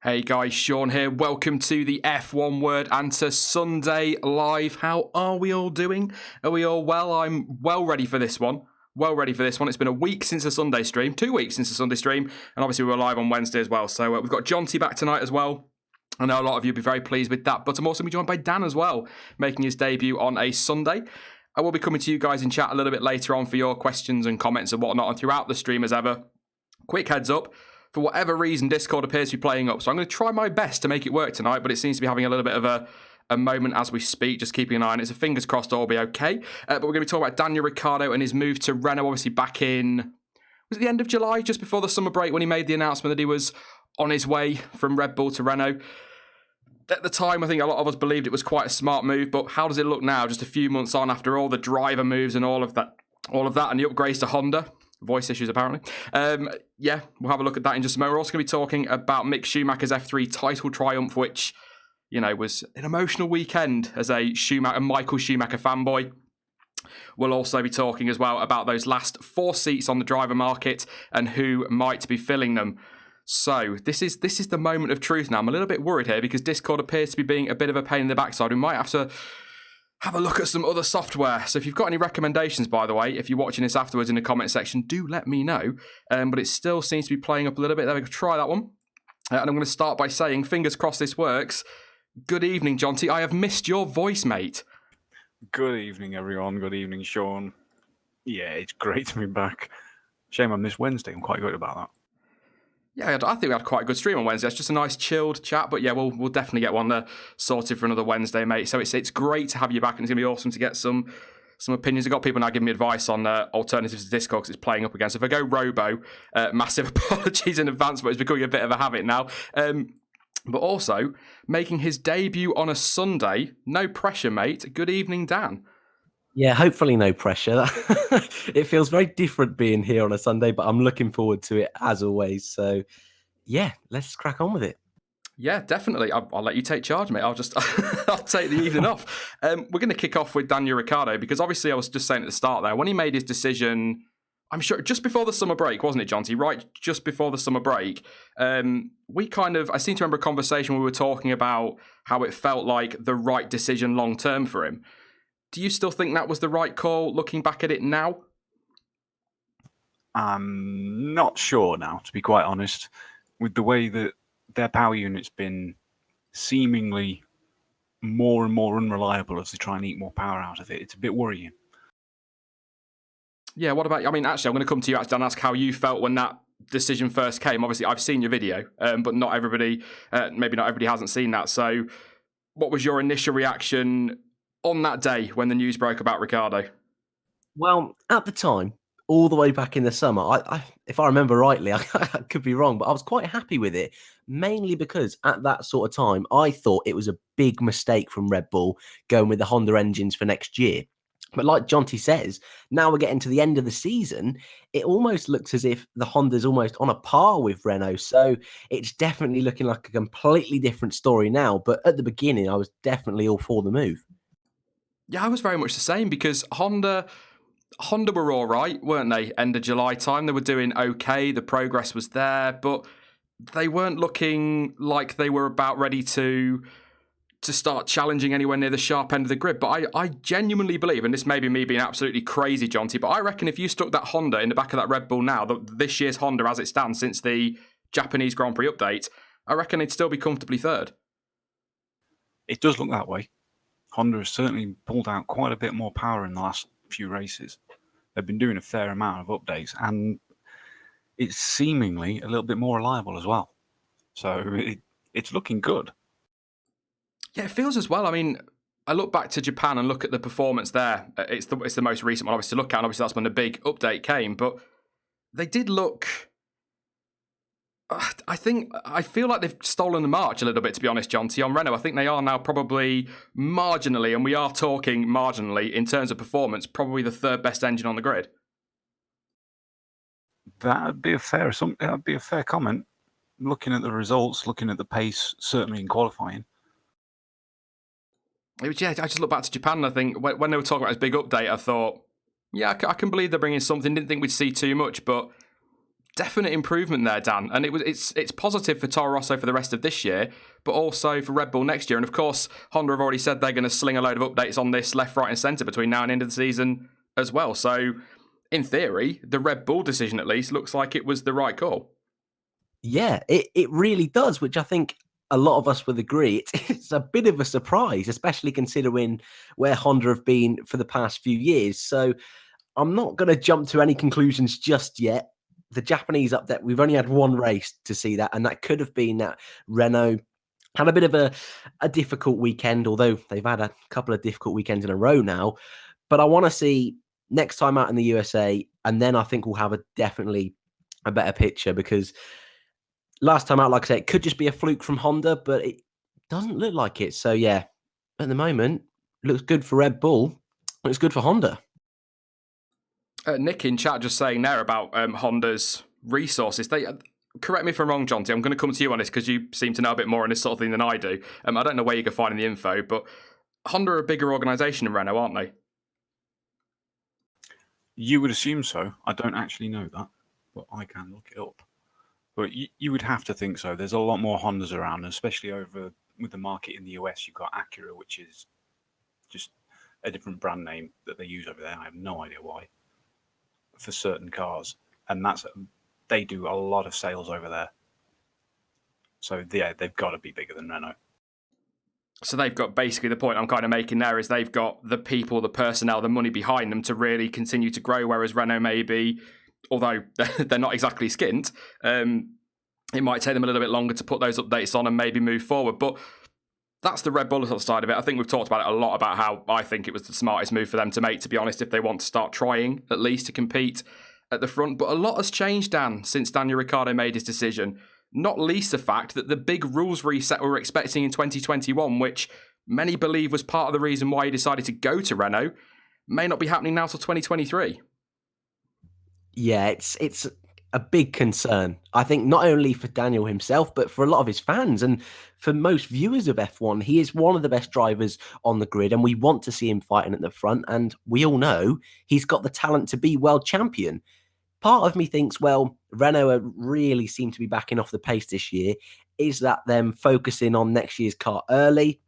Hey guys, Sean here. Welcome to the F1 Word Answer Sunday Live. How are we all doing? Are we all well? I'm well ready for this one. It's been a week since the Sunday stream, 2 weeks since the Sunday stream, and obviously we were live on Wednesday as well. So we've got Jonty back tonight as well. I know a lot of you will be very pleased with that, but I'm also going to be joined by Dan as well, making his debut on a Sunday. I will be coming to you guys in chat a little bit later on for your questions and comments and whatnot, and throughout the stream as ever. Quick heads up. For whatever reason, Discord appears to be playing up. So I'm going to try my best to make it work tonight, but it seems to be having a little bit of a moment as we speak, just keeping an eye on it. So fingers crossed all will be okay. But we're going to be talking about Daniel Ricciardo and his move to Renault, obviously back in, was it the end of July, just before the summer break, when he made the announcement that he was on his way from Red Bull to Renault. At the time, I think a lot of us believed it was quite a smart move, but how does it look now, just a few months on after all the driver moves and all of that and the upgrades to Honda? Voice issues, apparently. Yeah, we'll have a look at that in just a moment. We're also going to be talking about Mick Schumacher's F3 title triumph, which, you know, was an emotional weekend as a Michael Schumacher fanboy. We'll also be talking as well about those last 4 seats on the driver market and who might be filling them. So this is the moment of truth now. I'm a little bit worried here because Discord appears to be being a bit of a pain in the backside. We might have to have a look at some other software. So if you've got any recommendations, by the way, if you're watching this afterwards in the comment section, do let me know. But it still seems to be playing up a little bit. There we go, try that one. And I'm going to start by saying, fingers crossed this works. Good evening, Jonty. I have missed your voice, mate. Good evening, everyone. Good evening, Sean. Yeah, it's great to be back. Shame I missed Wednesday. I'm quite good about that. Yeah, I think we had quite a good stream on Wednesday. It's just a nice chilled chat, but yeah, we'll definitely get one sorted for another Wednesday, mate. So it's great to have you back, and it's going to be awesome to get some opinions. I've got people now giving me advice on alternatives to Discord because it's playing up again. So if I go Robo, massive apologies in advance, but it's becoming a bit of a habit now. But also, making his debut on a Sunday, no pressure, mate. Good evening, Dan. Yeah, hopefully no pressure. It feels very different being here on a Sunday, but I'm looking forward to it as always. So, yeah, let's crack on with it. Yeah, definitely. I'll let you take charge, mate. I'll take the evening off. We're going to kick off with Daniel Ricciardo because obviously I was just saying at the start there, when he made his decision, I'm sure just before the summer break, wasn't it, Jonty? Right, just before the summer break, I seem to remember a conversation where we were talking about how it felt like the right decision long term for him. Do you still think that was the right call, looking back at it now? I'm not sure now, to be quite honest. With the way that their power unit's been seemingly more and more unreliable as they try and eat more power out of it, it's a bit worrying. Yeah, what about, I mean, actually, I'm going to come to you actually and ask how you felt when that decision first came. Obviously, I've seen your video, but not everybody, maybe not everybody hasn't seen that. So what was your initial reaction on that day when the news broke about Ricciardo? Well, at the time, all the way back in the summer, I if I remember rightly, I could be wrong, but I was quite happy with it, mainly because at that sort of time, I thought it was a big mistake from Red Bull going with the Honda engines for next year. But like Jonty says, now we're getting to the end of the season, it almost looks as if the Honda's almost on a par with Renault. So it's definitely looking like a completely different story now. But at the beginning, I was definitely all for the move. Yeah, I was very much the same because Honda were all right, weren't they? End of July time, they were doing okay. The progress was there, but they weren't looking like they were about ready to start challenging anywhere near the sharp end of the grid. But I genuinely believe, and this may be me being absolutely crazy, Jonty, but I reckon if you stuck that Honda in the back of that Red Bull now, this year's Honda as it stands since the Japanese Grand Prix update, I reckon they'd still be comfortably third. It does look that way. Honda has certainly pulled out quite a bit more power in the last few races. They've been doing a fair amount of updates, and it's seemingly a little bit more reliable as well. So it's looking good. Yeah, it feels as well. I mean, I look back to Japan and look at the performance there. It's the most recent one, obviously, to look at. And obviously, that's when the big update came. But they did look... I feel like they've stolen the march a little bit, to be honest, Jonty, on Renault. I think they are now probably marginally, and we are talking marginally, in terms of performance, probably the third best engine on the grid. That'd be a fair comment. Looking at the results, looking at the pace, certainly in qualifying. I just look back to Japan and I think when they were talking about this big update, I thought, yeah, I can believe they're bringing something. Didn't think we'd see too much, but definite improvement there, Dan. And it's positive for Toro Rosso for the rest of this year, but also for Red Bull next year. And of course, Honda have already said they're going to sling a load of updates on this left, right, and centre between now and end of the season as well. So, in theory, the Red Bull decision at least looks like it was the right call. Yeah, it really does, which I think a lot of us would agree. It's a bit of a surprise, especially considering where Honda have been for the past few years. So I'm not going to jump to any conclusions just yet. The Japanese update, we've only had one race to see that, and that could have been that Renault had a bit of a difficult weekend, although they've had a couple of difficult weekends in a row now. But I want to see next time out in the USA, and then I think we'll have definitely a better picture, because last time out, like I said, it could just be a fluke from Honda, but it doesn't look like it. So yeah, at the moment, looks good for Red Bull. Looks good for Honda. Nick in chat just saying there about Honda's resources. They correct me if I'm wrong, Jonty. I'm going to come to you on this because you seem to know a bit more on this sort of thing than I do. I don't know where you can find the info, but Honda are a bigger organisation than Renault, aren't they? You would assume so. I don't actually know that, but I can look it up. But you would have to think so. There's a lot more Hondas around, especially over with the market in the US. You've got Acura, which is just a different brand name that they use over there. I have no idea why, for certain cars. And they do a lot of sales over there. So yeah, they've got to be bigger than Renault. So they've got, basically the point I'm kind of making there is they've got the people, the personnel, the money behind them to really continue to grow, whereas Renault maybe, although they're not exactly skint, it might take them a little bit longer to put those updates on and maybe move forward. But that's the Red Bull side of it. I think we've talked about it a lot, about how I think it was the smartest move for them to make, to be honest, if they want to start trying at least to compete at the front. But a lot has changed, Dan, since Daniel Ricciardo made his decision. Not least the fact that the big rules reset we were expecting in 2021, which many believe was part of the reason why he decided to go to Renault, may not be happening now till 2023. Yeah, it's a big concern. I think not only for Daniel himself, but for a lot of his fans and for most viewers of F1. He is one of the best drivers on the grid, and we want to see him fighting at the front. And we all know he's got the talent to be world champion. Part of me thinks, well, Renault really seem to be backing off the pace this year. Is that them focusing on next year's car early?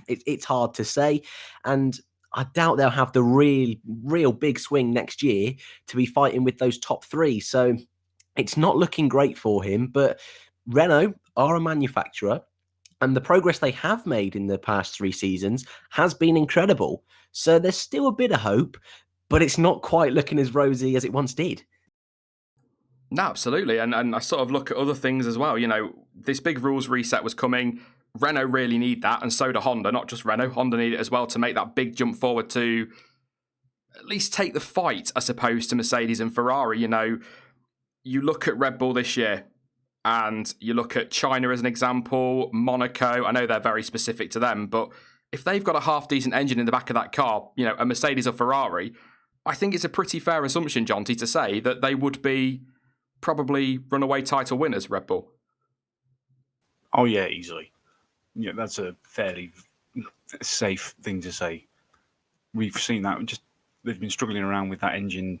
It's hard to say. And I doubt they'll have the real big swing next year to be fighting with those top three. So it's not looking great for him. But Renault are a manufacturer, and the progress they have made in the past 3 seasons has been incredible. So there's still a bit of hope, but it's not quite looking as rosy as it once did. No, absolutely. And I sort of look at other things as well. You know, this big rules reset was coming. Renault really need that, and so do Honda, not just Renault. Honda need it as well to make that big jump forward to at least take the fight, I suppose, to Mercedes and Ferrari. You know, you look at Red Bull this year, and you look at China as an example, Monaco. I know they're very specific to them, but if they've got a half-decent engine in the back of that car, you know, a Mercedes or Ferrari, I think it's a pretty fair assumption, Jonty, to say that they would be probably runaway title winners, Red Bull. Oh yeah, easily. Yeah, that's a fairly safe thing to say. We've seen that. They've been struggling around with that engine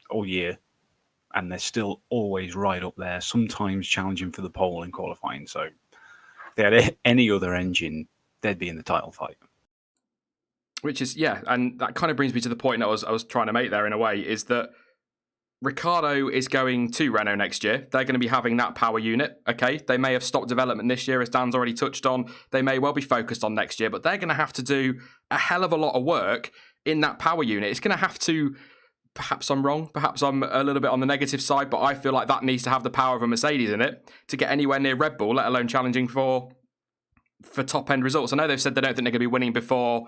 all year, and they're still always right up there, sometimes challenging for the pole in qualifying. So if they had any other engine, they'd be in the title fight. Which is, yeah, and that kind of brings me to the point I was trying to make there in a way, is that Ricciardo is going to Renault next year. They're going to be having that power unit, okay? They may have stopped development this year, as Dan's already touched on. They may well be focused on next year, but they're going to have to do a hell of a lot of work in that power unit. It's going to have to, perhaps I'm wrong, perhaps I'm a little bit on the negative side, but I feel like that needs to have the power of a Mercedes in it to get anywhere near Red Bull, let alone challenging for top-end results. I know they've said they don't think they're going to be winning before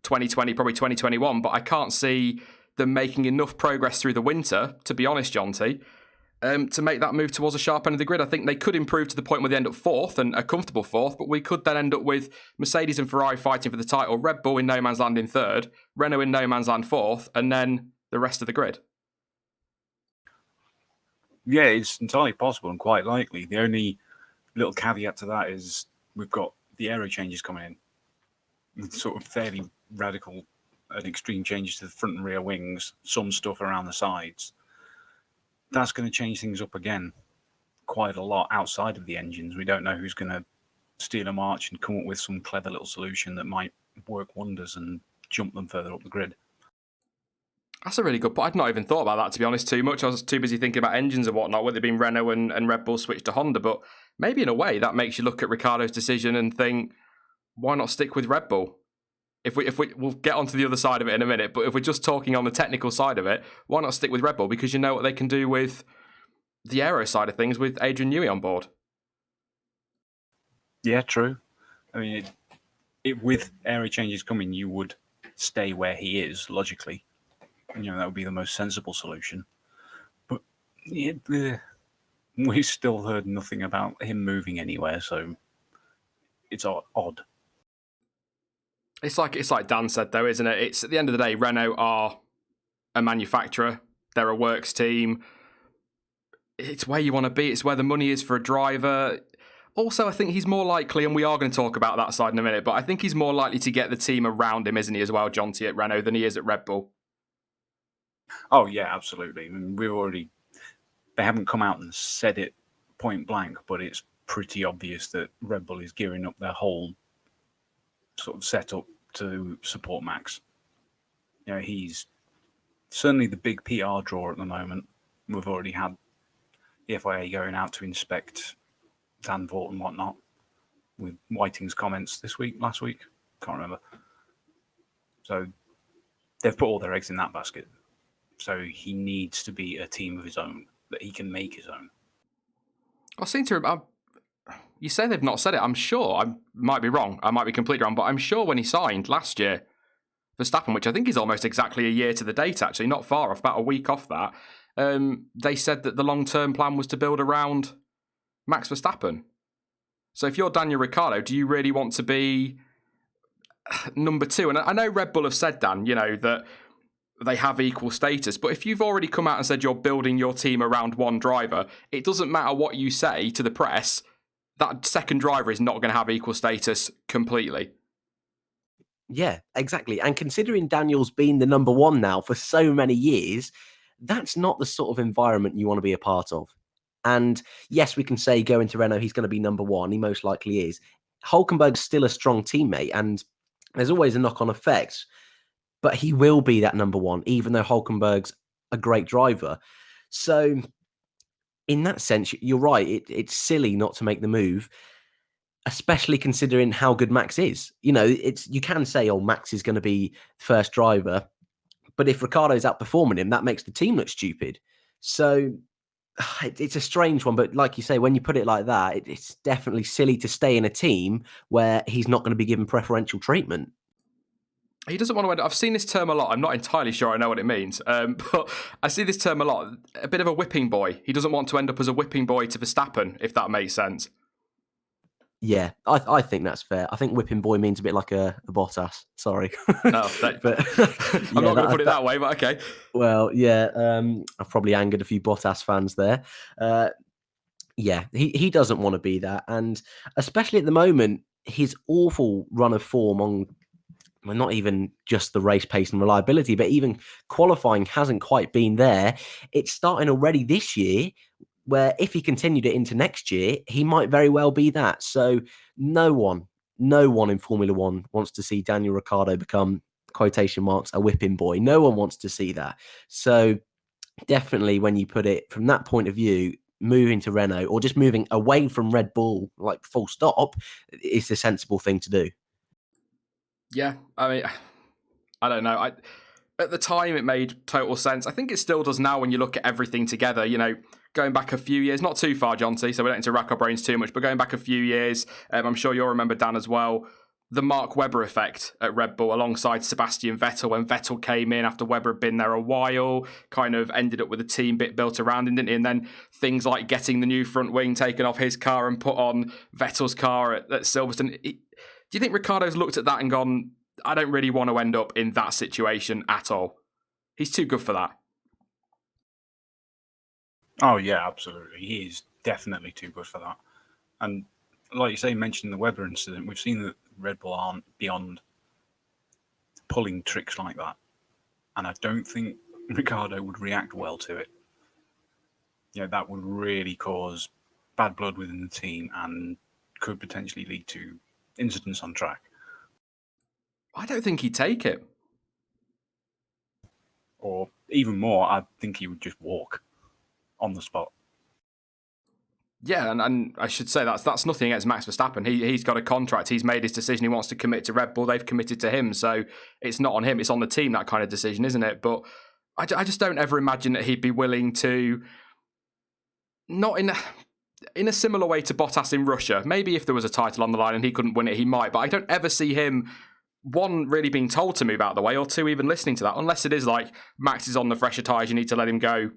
2020, probably 2021, but I can't see them making enough progress through the winter, to be honest, Jonty, to make that move towards a sharp end of the grid. I think they could improve to the point where they end up 4th, and a comfortable 4th, but we could then end up with Mercedes and Ferrari fighting for the title, Red Bull in no man's land in 3rd, Renault in no man's land 4th, and then the rest of the grid. Yeah, it's entirely possible and quite likely. The only little caveat to that is we've got the aero changes coming in, with sort of fairly radical and extreme changes to the front and rear wings, some stuff around the sides. that's going to change things up again quite a lot outside of the engines. We don't know who's going to steal a march and come up with some clever little solution that might work wonders and jump them further up the grid. That's a really good point. I'd not even thought about that, to be honest, too much. I was too busy thinking about engines and whatnot, whether it been Renault and Red Bull switched to Honda. But maybe in a way that makes you look at Ricciardo's decision and think, why not stick with Red Bull? If we'll get onto the other side of it in a minute, but if we're just talking on the technical side of it, why not stick with Red Bull? Because you know what they can do with the aero side of things with Adrian Newey on board. Yeah, true. I mean, with aero changes coming, you would stay where he is, logically. That would be the most sensible solution. But we've still heard nothing about him moving anywhere, so it's odd. It's like Dan said, though, isn't it? It's at the end of the day, Renault are a manufacturer. They're a works team. It's where you want to be. It's where the money is for a driver. Also, I think he's more likely, and we are going to talk about that side in a minute, but I think he's more likely to get the team around him, isn't he, as well, Jonty, at Renault, than he is at Red Bull? Oh, yeah, absolutely. I mean, they haven't come out and said it point blank, but it's pretty obvious that Red Bull is gearing up their whole sort of setup to support Max. He's certainly the big PR draw at the moment. We've already had the FIA going out to inspect Zandvoort and whatnot, with Whiting's comments last week, can't remember. So they've put all their eggs in that basket. So he needs to be a team of his own, that he can make his own. I seem to... You say they've not said it. I'm sure. I might be wrong. I might be completely wrong. But I'm sure when he signed last year, Verstappen, which I think is almost exactly a year to the date, actually, not far off, about a week off that, they said that the long-term plan was to build around Max Verstappen. So if you're Daniel Ricciardo, do you really want to be number two? And I know Red Bull have said, Dan, that they have equal status. But if you've already come out and said you're building your team around one driver, it doesn't matter what you say to the press, that second driver is not going to have equal status completely. Yeah, exactly. And considering Daniel's been the number one now for so many years, that's not the sort of environment you want to be a part of. And yes, we can say going to Renault, he's going to be number one. He most likely is. Hülkenberg's still a strong teammate, and there's always a knock-on effect. But he will be that number one, even though Hülkenberg's a great driver. So in that sense, you're right. It's silly not to make the move, especially considering how good Max is. You can say, oh, Max is going to be first driver. But if Ricciardo's outperforming him, that makes the team look stupid. So it's a strange one. But like you say, when you put it like that, it's definitely silly to stay in a team where he's not going to be given preferential treatment. He doesn't want to end up... I've seen this term a lot. I'm not entirely sure I know what it means. But I see this term a lot. A bit of a whipping boy. He doesn't want to end up as a whipping boy to Verstappen, if that makes sense. Yeah, I think that's fair. I think whipping boy means a bit like a Bottas. Sorry. No, but I'm not going to put it that way, but okay. Well, yeah, I've probably angered a few Bottas fans there. Yeah, he doesn't want to be that. And especially at the moment, his awful run of form on... Well, not even just the race pace and reliability, but even qualifying hasn't quite been there. It's starting already this year, where if he continued it into next year, he might very well be that. So no one in Formula One wants to see Daniel Ricciardo become, quotation marks, a whipping boy. No one wants to see that. So definitely when you put it from that point of view, moving to Renault or just moving away from Red Bull, like full stop, is the sensible thing to do. Yeah, I mean, I don't know. At the time, it made total sense. I think it still does now when you look at everything together. Going back a few years, not too far, Jonty, so we don't need to rack our brains too much, but going back a few years, I'm sure you'll remember, Dan, as well, the Mark Webber effect at Red Bull alongside Sebastian Vettel when Vettel came in after Webber had been there a while, kind of ended up with a team bit built around him, didn't he? And then things like getting the new front wing taken off his car and put on Vettel's car at Silverstone. Do you think Ricciardo's looked at that and gone, I don't really want to end up in that situation at all? He's too good for that. Oh, yeah, absolutely. He is definitely too good for that. And like you say, mentioning the Webber incident, we've seen that Red Bull aren't beyond pulling tricks like that. And I don't think Ricciardo would react well to it. that would really cause bad blood within the team and could potentially lead to incidents on track. I don't think he'd take it. Or even more, I think he would just walk on the spot. Yeah, and I should say that's nothing against Max Verstappen. He's got a contract. He's made his decision. He wants to commit to Red Bull. They've committed to him. So it's not on him. It's on the team, that kind of decision, isn't it? But I just don't ever imagine that he'd be willing to, not in a similar way to Bottas in Russia. Maybe if there was a title on the line and he couldn't win it, he might. But I don't ever see him, one, really being told to move out of the way, or two, even listening to that, unless it is like, Max is on the fresher tyres, you need to let him go.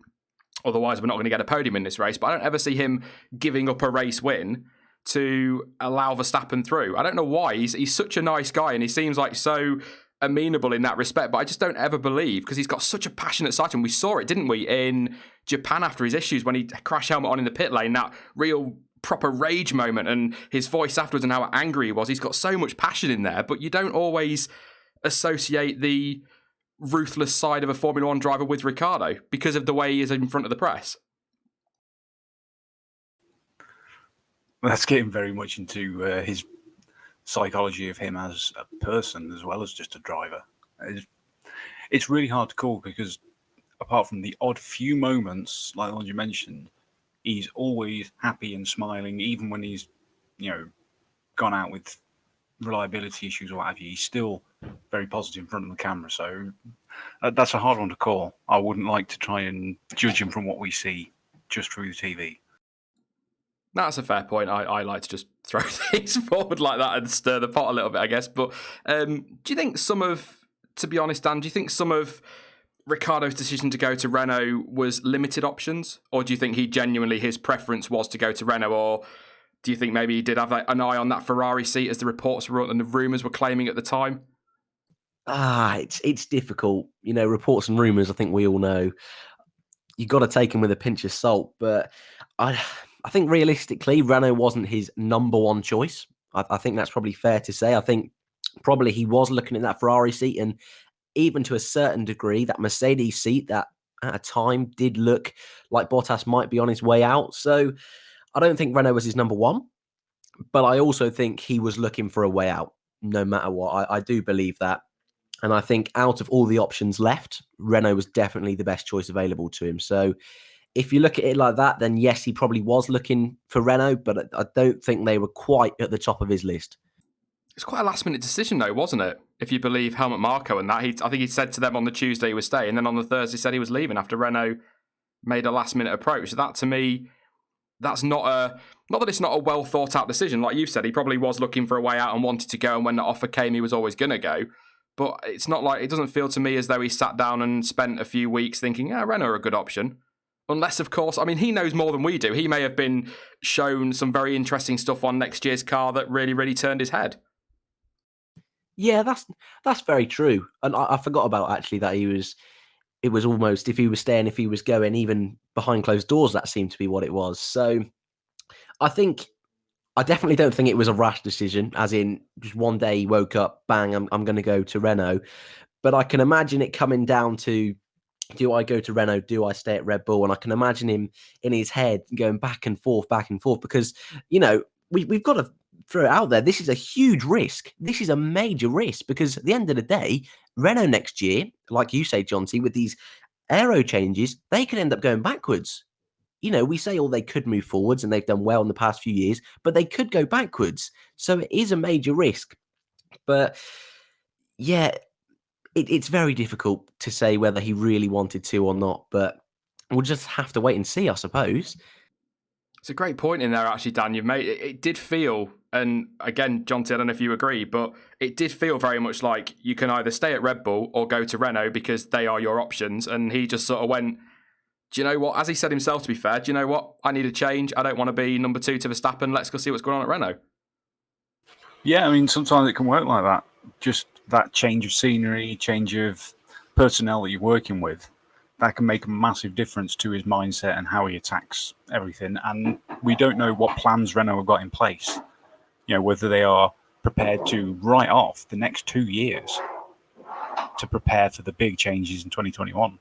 Otherwise, we're not going to get a podium in this race. But I don't ever see him giving up a race win to allow Verstappen through. I don't know why. He's such a nice guy and he seems like so amenable in that respect. But I just don't ever believe, because he's got such a passionate side. And we saw it, didn't we, in Japan after his issues when he crashed helmet on in the pit lane, that real proper rage moment and his voice afterwards and how angry he was. He's got so much passion in there, but you don't always associate the ruthless side of a Formula One driver with Ricciardo because of the way he is in front of the press. That's getting very much into his psychology of him as a person as well as just a driver. It's really hard to call because apart from the odd few moments, like the ones you mentioned, he's always happy and smiling, even when he's, gone out with reliability issues or what have you. He's still very positive in front of the camera. So that's a hard one to call. I wouldn't like to try and judge him from what we see just through the TV. That's a fair point. I like to just throw things forward like that and stir the pot a little bit, I guess. But do you think to be honest, Dan, do you think some of Ricciardo's decision to go to Renault was limited options? Or do you think his preference was to go to Renault? Or do you think maybe he did have an eye on that Ferrari seat as the reports were and the rumours were claiming at the time? It's difficult. Reports and rumours, I think we all know. You've got to take them with a pinch of salt. But I think realistically, Renault wasn't his number one choice. I think that's probably fair to say. I think probably he was looking at that Ferrari seat, and even to a certain degree, that Mercedes seat that at a time did look like Bottas might be on his way out. So I don't think Renault was his number one, but I also think he was looking for a way out no matter what. I do believe that. And I think out of all the options left, Renault was definitely the best choice available to him. So if you look at it like that, then yes, he probably was looking for Renault, but I don't think they were quite at the top of his list. It's quite a last-minute decision, though, wasn't it? If you believe Helmut Marko and that. I think he said to them on the Tuesday he was staying, and then on the Thursday said he was leaving after Renault made a last-minute approach. So that, to me, that's not that it's not a well-thought-out decision. Like you've said, he probably was looking for a way out and wanted to go, and when the offer came, he was always going to go. But it's not like, it doesn't feel to me as though he sat down and spent a few weeks thinking, Renault are a good option. Unless, of course, he knows more than we do. He may have been shown some very interesting stuff on next year's car that really, really turned his head. Yeah, that's very true. And I forgot about actually that it was almost, if he was staying, if he was going, even behind closed doors, that seemed to be what it was. So I definitely don't think it was a rash decision, as in just one day he woke up, bang, I'm going to go to Renault. But I can imagine it coming down to, do I go to Renault? Do I stay at Red Bull? And I can imagine him in his head going back and forth, because, we've got to throw it out there. This is a huge risk. This is a major risk because at the end of the day, Renault next year, like you say, Jonty, with these aero changes, they could end up going backwards. We say, they could move forwards and they've done well in the past few years, but they could go backwards. So it is a major risk. But yeah, it's very difficult to say whether he really wanted to or not, but we'll just have to wait and see, I suppose. It's a great point in there, actually, Dan. You've made it did feel, and again, Jonty, I don't know if you agree, but it did feel very much like you can either stay at Red Bull or go to Renault because they are your options. And he just sort of went, do you know what? As he said himself, to be fair, do you know what? I need a change. I don't want to be number 2 to Verstappen. Let's go see what's going on at Renault. Yeah, sometimes it can work like that. Just that change of scenery, change of personnel that you're working with, that can make a massive difference to his mindset and how he attacks everything. And we don't know what plans Renault have got in place. Whether they are prepared to write off the next 2 years to prepare for the big changes in 2021.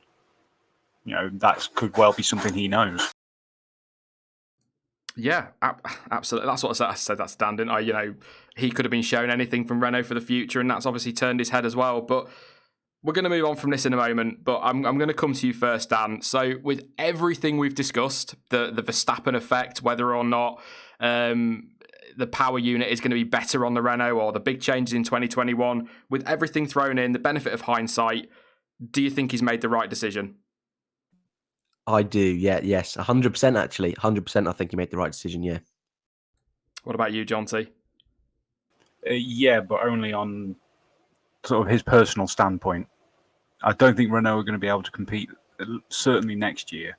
That could well be something he knows. Yeah, absolutely. That's what I said. That's Dan, didn't I? He could have been shown anything from Renault for the future, and that's obviously turned his head as well. But we're going to move on from this in a moment. But I'm going to come to you first, Dan. So with everything we've discussed, the Verstappen effect, whether or not the power unit is going to be better on the Renault, or the big changes in 2021, with everything thrown in, the benefit of hindsight, do you think he's made the right decision? I do, yes, 100% actually. 100% I think he made the right decision, yeah. What about you, Jonty? Yeah, but only on sort of his personal standpoint. I don't think Renault are going to be able to compete, certainly next year,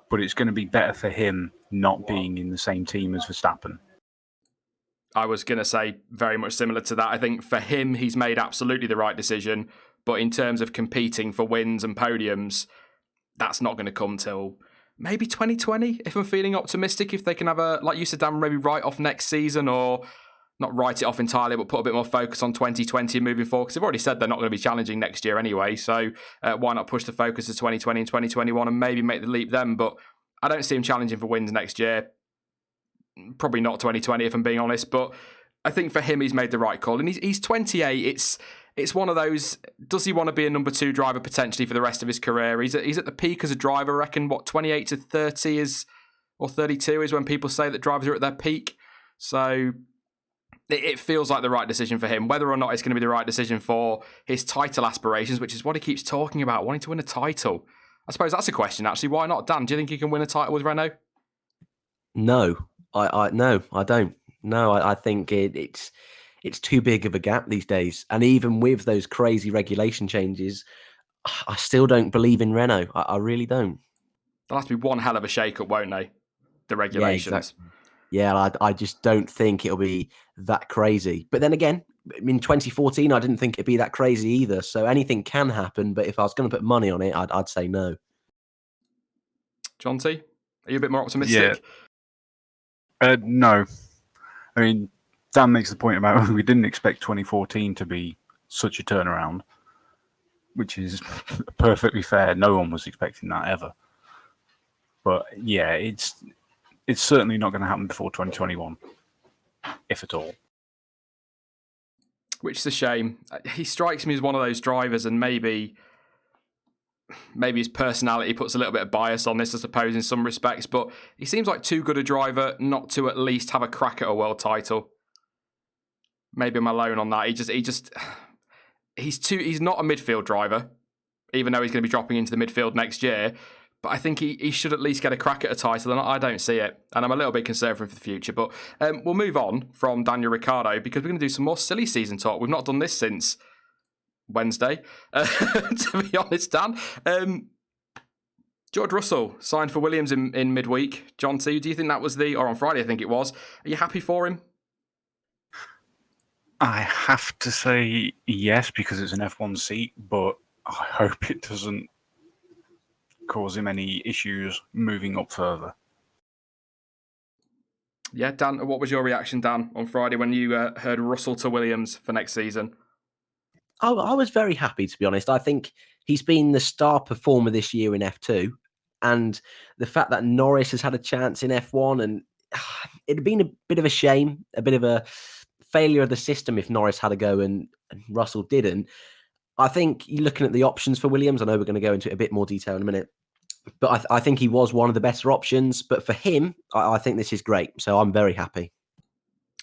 but it's going to be better for him not being in the same team as Verstappen. I was going to say very much similar to that. I think for him, he's made absolutely the right decision, but in terms of competing for wins and podiums, that's not going to come till maybe 2020, if I'm feeling optimistic, if they can have like you said, Dan, maybe write off next season, or not write it off entirely, but put a bit more focus on 2020 and moving forward, because they've already said they're not going to be challenging next year anyway, so why not push the focus to 2020 and 2021 and maybe make the leap then? But I don't see him challenging for wins next year. Probably not 2020, if I'm being honest, but I think for him, he's made the right call, and he's 28. It's one of those, does he want to be a number 2 driver potentially for the rest of his career? He's at the peak as a driver. I reckon, 28 to 30 is, or 32 is when people say that drivers are at their peak. So it feels like the right decision for him. Whether or not it's going to be the right decision for his title aspirations, which is what he keeps talking about, wanting to win a title. I suppose that's a question, actually. Why not, Dan? Do you think he can win a title with Renault? No, no, I don't. No, I think it's too big of a gap these days. And even with those crazy regulation changes, I still don't believe in Renault. I really don't. There'll have to be one hell of a shake-up, won't they? The regulations. Yeah, exactly. Yeah, I just don't think it'll be that crazy. But then again, in 2014, I didn't think it'd be that crazy either. So anything can happen. But if I was going to put money on it, I'd say no. Jonty, are you a bit more optimistic? Yeah. No. I mean, Dan makes the point about we didn't expect 2014 to be such a turnaround, which is perfectly fair. No one was expecting that ever. But yeah, it's certainly not going to happen before 2021, if at all. Which is a shame. He strikes me as one of those drivers, and maybe his personality puts a little bit of bias on this, I suppose, in some respects, but he seems like too good a driver not to at least have a crack at a world title. Maybe I'm alone on that. He's not a midfield driver, even though he's going to be dropping into the midfield next year. But I think he should at least get a crack at a title, and I don't see it. And I'm a little bit concerned for him for the future. But we'll move on from Daniel Ricciardo, because we're going to do some more silly season talk. We've not done this since Wednesday, to be honest, Dan. George Russell signed for Williams in midweek. Jonty, do you think that was or on Friday, I think it was. Are you happy for him? I have to say yes, because it's an F1 seat, but I hope it doesn't cause him any issues moving up further. Yeah, Dan, what was your reaction, Dan, on Friday when you heard Russell to Williams for next season? I was very happy, to be honest. I think he's been the star performer this year in F2, and the fact that Norris has had a chance in F1, and it had been a bit of a shame, a bit of a failure of the system if Norris had a go and Russell didn't. I think you're looking at the options for Williams. I know we're going to go into it a bit more detail in a minute, but I think he was one of the better options. But for him, I think this is great. So I'm very happy.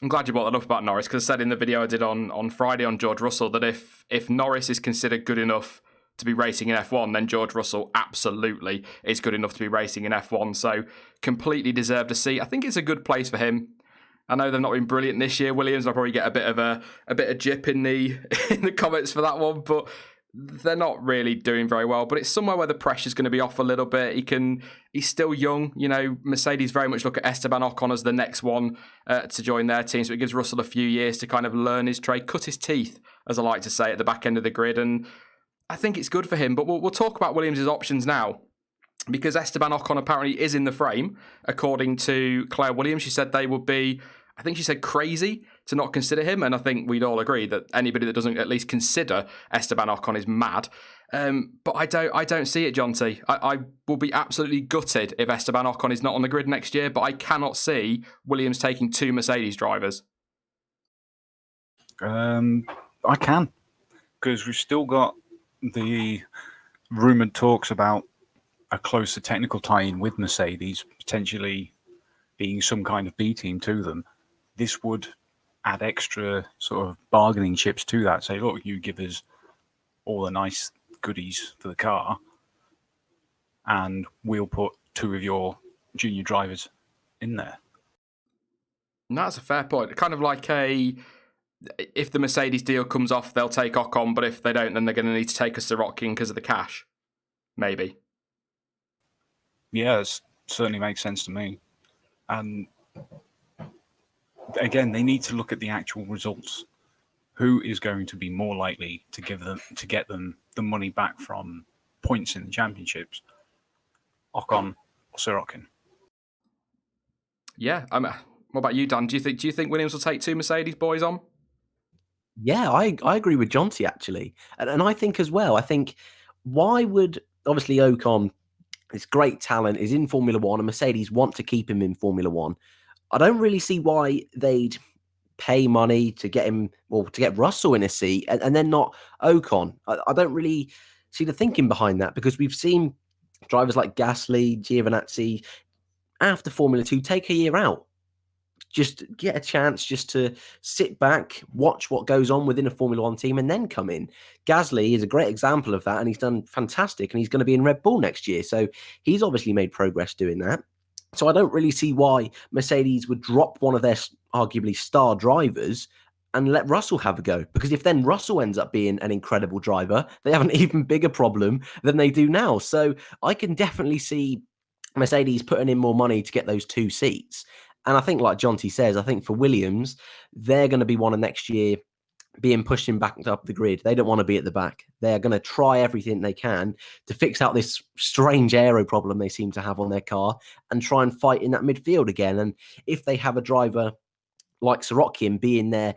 I'm glad you brought that up about Norris, because I said in the video I did on Friday on George Russell that if Norris is considered good enough to be racing in F1, then George Russell absolutely is good enough to be racing in F1. So completely deserved a seat. I think it's a good place for him. I know they've not been brilliant this year, Williams. I'll probably get a bit of jip in the comments for that one, but they're not really doing very well. But it's somewhere where the pressure's going to be off a little bit. He's still young. Mercedes very much look at Esteban Ocon as the next one to join their team. So it gives Russell a few years to kind of learn his trade, cut his teeth, as I like to say, at the back end of the grid. And I think it's good for him. But we'll talk about Williams' options now, because Esteban Ocon apparently is in the frame, according to Claire Williams. She said they would be, I think she said, crazy to not consider him. And I think we'd all agree that anybody that doesn't at least consider Esteban Ocon is mad. But I don't see it, Jonty. I will be absolutely gutted if Esteban Ocon is not on the grid next year, but I cannot see Williams taking 2 Mercedes drivers. I can, because we've still got the rumoured talks about a closer technical tie-in with Mercedes, potentially being some kind of B team to them. This would add extra sort of bargaining chips to that. Say, look, you give us all the nice goodies for the car, and we'll put 2 of your junior drivers in there. No, that's a fair point. Kind of like if the Mercedes deal comes off, they'll take Ocon, but if they don't, then they're going to need to take a Sirotkin because of the cash. Maybe. Yeah, it certainly makes sense to me. And again, they need to look at the actual results. Who is going to be more likely to get them the money back from points in the championships? Ocon or Sirotkin? Yeah. What about you, Dan? Do you think Williams will take 2 Mercedes boys on? Yeah, I agree with Jonty, actually. And I think as well, why would, obviously, Ocon, this great talent, is in Formula One, and Mercedes want to keep him in Formula One. I don't really see why they'd pay money to get him, or to get Russell in a seat, and then not Ocon. I don't really see the thinking behind that, because we've seen drivers like Gasly, Giovinazzi, after Formula 2, take a year out. Just get a chance just to sit back, watch what goes on within a Formula One team, and then come in. Gasly is a great example of that, and he's done fantastic, and he's going to be in Red Bull next year. So he's obviously made progress doing that. So I don't really see why Mercedes would drop one of their arguably star drivers and let Russell have a go. Because if then Russell ends up being an incredible driver, they have an even bigger problem than they do now. So I can definitely see Mercedes putting in more money to get those 2 seats. And I think, like Jonty says, I think for Williams, they're going to be one of next year being pushed back up the grid. They don't want to be at the back. They're going to try everything they can to fix out this strange aero problem they seem to have on their car and try and fight in that midfield again. And if they have a driver like Sirotkin being their,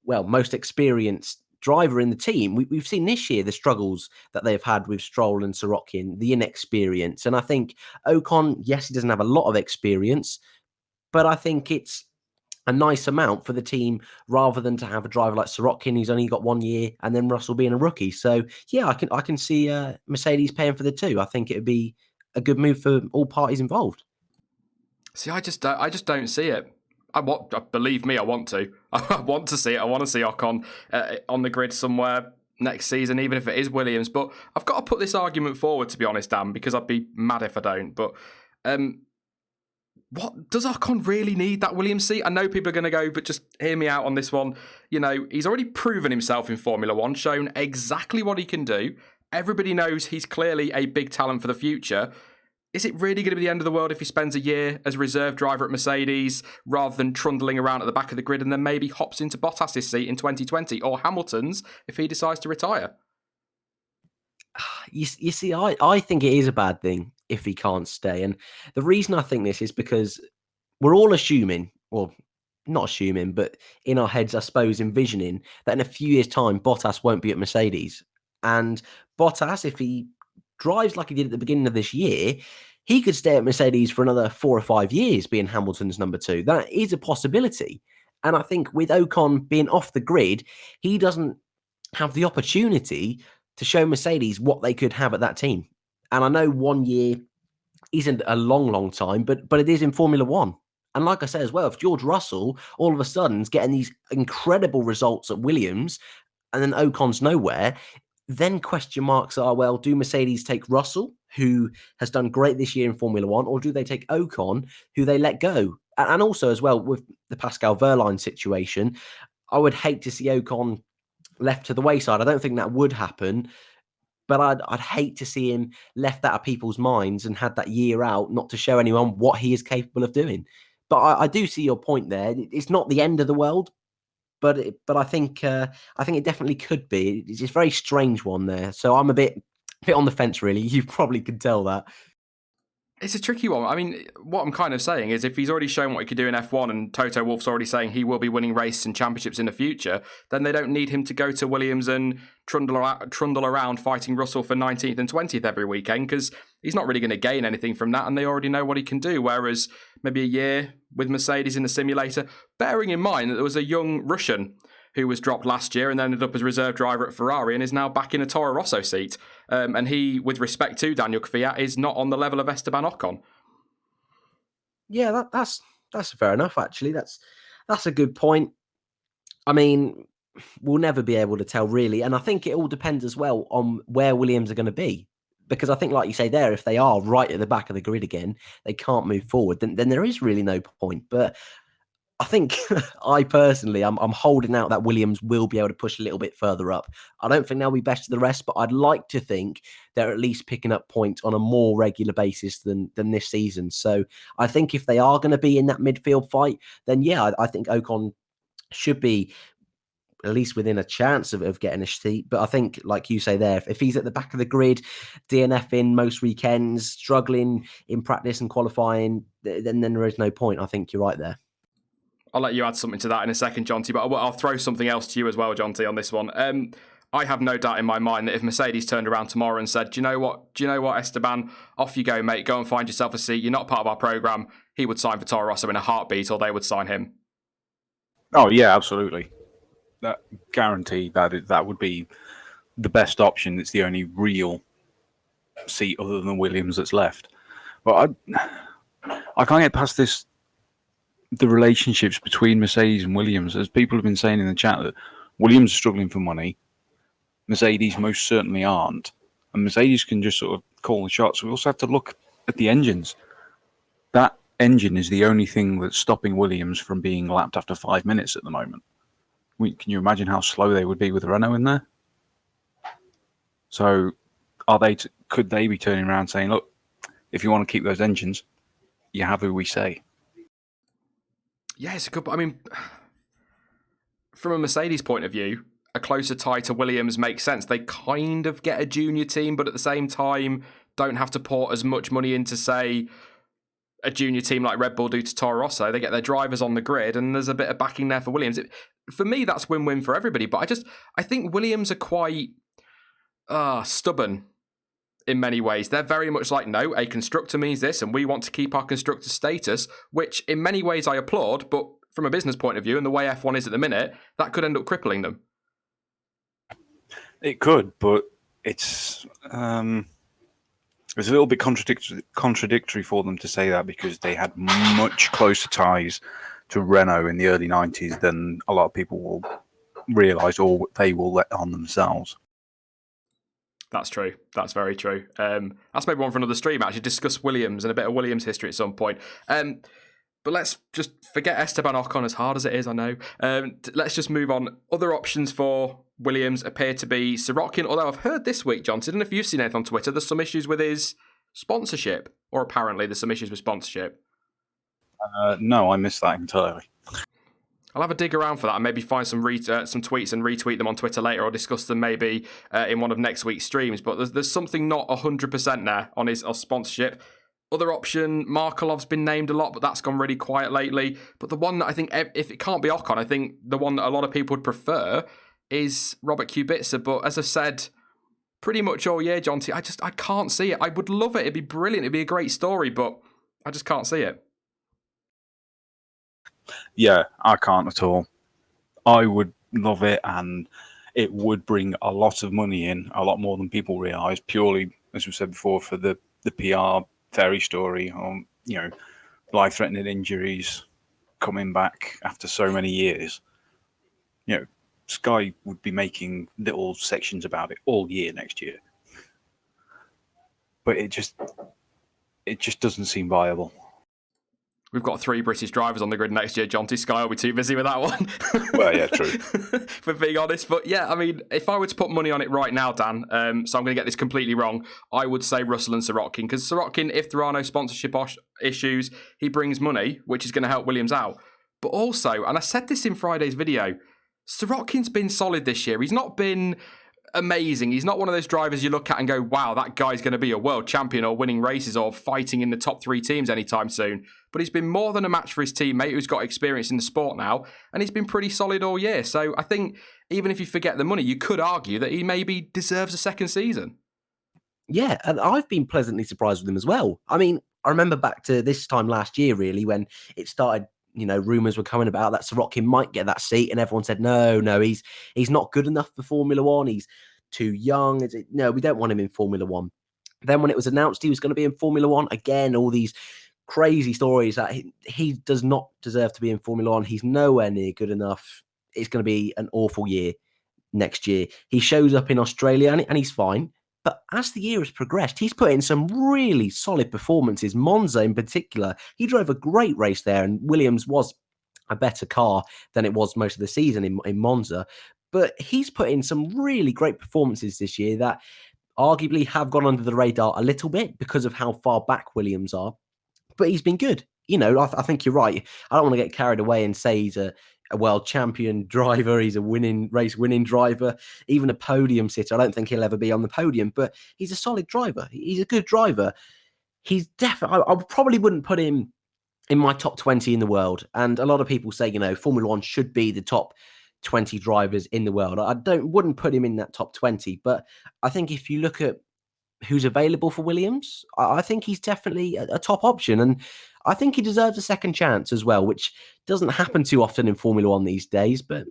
most experienced driver in the team, we've seen this year the struggles that they've had with Stroll and Sirotkin, the inexperience. And I think Ocon, yes, he doesn't have a lot of experience, but I think it's a nice amount for the team rather than to have a driver like Sirotkin who's only got 1 year and then Russell being a rookie. So yeah, I can see Mercedes paying for the 2. I think it would be a good move for all parties involved. See, I just don't see it. Believe me, I want to. I want to see it. I want to see Ocon on the grid somewhere next season, even if it is Williams. But I've got to put this argument forward, to be honest, Dan, because I'd be mad if I don't. But what does Ocon really need that Williams seat? I know people are going to go, but just hear me out on this one. You know, he's already proven himself in Formula One, shown exactly what he can do. Everybody knows he's clearly a big talent for the future. Is it really going to be the end of the world if he spends a year as a reserve driver at Mercedes rather than trundling around at the back of the grid and then maybe hops into Bottas' seat in 2020 or Hamilton's if he decides to retire? You see, I think it is a bad thing if he can't stay. And the reason I think this is because we're all assuming, or not assuming, but in our heads, I suppose, envisioning that in a few years' time, Bottas won't be at Mercedes. And Bottas, if he drives like he did at the beginning of this year, he could stay at Mercedes for another 4 or 5 years, being Hamilton's number 2. That is a possibility. And I think with Ocon being off the grid, he doesn't have the opportunity to show Mercedes what they could have at that team. And I know 1 year isn't a long time, but it is in Formula One. And like I said as well, if George Russell all of a sudden is getting these incredible results at Williams and then Ocon's nowhere, then question marks are, well, do Mercedes take Russell, who has done great this year in Formula One, or do they take Ocon, who they let go? And also as well, with the Pascal Wehrlein situation, I would hate to see Ocon left to the wayside. I don't think that would happen, but I'd hate to see him left out of people's minds and had that year out not to show anyone what he is capable of doing. But I do see your point there. It's not the end of the world, but I think it definitely could be. It's a very strange one there. So I'm a bit on the fence, really. You probably could tell that. It's a tricky one. I mean, what I'm kind of saying is if he's already shown what he could do in F1 and Toto Wolff's already saying he will be winning races and championships in the future, then they don't need him to go to Williams and trundle around fighting Russell for 19th and 20th every weekend, because he's not really going to gain anything from that and they already know what he can do. Whereas maybe a year with Mercedes in the simulator, bearing in mind that there was a young Russian who was dropped last year and then ended up as reserve driver at Ferrari and is now back in a Toro Rosso seat. And he, with respect to Daniel Kvyat, is not on the level of Esteban Ocon. Yeah, that's fair enough, actually. That's a good point. I mean, we'll never be able to tell, really. And I think it all depends as well on where Williams are going to be. Because I think, like you say there, if they are right at the back of the grid again, they can't move forward, then there is really no point. But I think I personally, I'm holding out that Williams will be able to push a little bit further up. I don't think they'll be best of the rest, but I'd like to think they're at least picking up points on a more regular basis than this season. So I think if they are going to be in that midfield fight, then yeah, I think Ocon should be at least within a chance of getting a seat. But I think, like you say there, if he's at the back of the grid, DNF in most weekends, struggling in practice and qualifying, then there is no point. I think you're right there. I'll let you add something to that in a second, Jonty, but I'll throw something else to you as well, Jonty, on this one. I have no doubt in my mind that if Mercedes turned around tomorrow and said, do you know what, Esteban, off you go, mate, go and find yourself a seat, you're not part of our programme, he would sign for Toro Rosso in a heartbeat, or they would sign him. Oh, yeah, absolutely. That guarantee that would be the best option. It's the only real seat other than Williams that's left. But I can't get past this. The relationships between Mercedes and Williams, as people have been saying in the chat, that Williams is struggling for money, Mercedes most certainly aren't, and Mercedes can just sort of call the shots. We also have to look at the engines. That engine is the only thing that's stopping Williams from being lapped after 5 minutes at the moment. Can you imagine how slow they would be with Renault in there? So, could they be turning around saying, look, if you want to keep those engines, you have who we say? Yeah, it's a good... I mean, from a Mercedes point of view, a closer tie to Williams makes sense. They kind of get a junior team, but at the same time, don't have to pour as much money into, say, a junior team like Red Bull do to Toro Rosso. They get their drivers on the grid, and there's a bit of backing there for Williams. For me, that's win-win for everybody, but I think Williams are quite stubborn in many ways. They're very much like, no, a constructor means this, and we want to keep our constructor status, which in many ways I applaud, but from a business point of view and the way F1 is at the minute, that could end up crippling them. It could, but it's a little bit contradictory for them to say that, because they had much closer ties to Renault in the early 90s than a lot of people will realise or they will let on themselves. That's true. That's very true. That's maybe one for another stream, actually, discuss Williams and a bit of Williams history at some point. But let's just forget Esteban Ocon, as hard as it is, I know. Let's just move on. Other options for Williams appear to be Sirotkin, although I've heard this week, John, I don't know if you've seen anything on Twitter, there's some issues with his sponsorship, or apparently there's some issues with sponsorship. No, I missed that entirely. I'll have a dig around for that and maybe find some tweets and retweet them on Twitter later, or discuss them maybe in one of next week's streams. But there's something not 100% there on his sponsorship. Other option, Markelov's been named a lot, but that's gone really quiet lately. But the one that I think, if it can't be Ocon, I think the one that a lot of people would prefer is Robert Kubica. But as I said, pretty much all year, Jonty, I can't see it. I would love it. It'd be brilliant. It'd be a great story, but I just can't see it. Yeah, I can't at all. I would love it, and it would bring a lot of money in, a lot more than people realise, purely, as we said before, for the PR fairy story on, life-threatening injuries coming back after so many years. Sky would be making little sections about it all year next year. But it just doesn't seem viable. We've got 3 British drivers on the grid next year, Jonty. Sky will be too busy with that one. Well, yeah, true. For being honest. But yeah, I mean, if I were to put money on it right now, Dan, so I'm going to get this completely wrong, I would say Russell and Sirotkin. Because Sirotkin, if there are no sponsorship issues, he brings money, which is going to help Williams out. But also, and I said this in Friday's video, Sirotkin's been solid this year. He's not been amazing. He's not one of those drivers you look at and go, wow, that guy's going to be a world champion or winning races or fighting in the top 3 teams anytime soon. But he's been more than a match for his teammate who's got experience in the sport now, and he's been pretty solid all year. So I think even if you forget the money, you could argue that he maybe deserves a second season. Yeah, and I've been pleasantly surprised with him as well. I mean, I remember back to this time last year, really, when it started, rumours were coming about that Sorokin might get that seat, and everyone said, no, he's not good enough for Formula One. He's too young. No, we don't want him in Formula One. Then when it was announced he was going to be in Formula One, again, all these crazy stories that he does not deserve to be in Formula One. He's nowhere near good enough. It's going to be an awful year next year. He shows up in Australia and he's fine. But as the year has progressed, he's put in some really solid performances. Monza in particular, he drove a great race there, and Williams was a better car than it was most of the season in Monza. But he's put in some really great performances this year that arguably have gone under the radar a little bit because of how far back Williams are. But he's been good. I think you're right. I don't want to get carried away and say he's a world champion driver. He's a race winning driver, even a podium sitter. I don't think he'll ever be on the podium, but he's a solid driver. He's a good driver. He's definitely, I probably wouldn't put him in my top 20 in the world. And a lot of people say, Formula One should be the top 20 drivers in the world. I wouldn't put him in that top 20, but I think if you look at who's available for Williams, I think he's definitely a top option. And I think he deserves a second chance as well, which doesn't happen too often in Formula One these days. But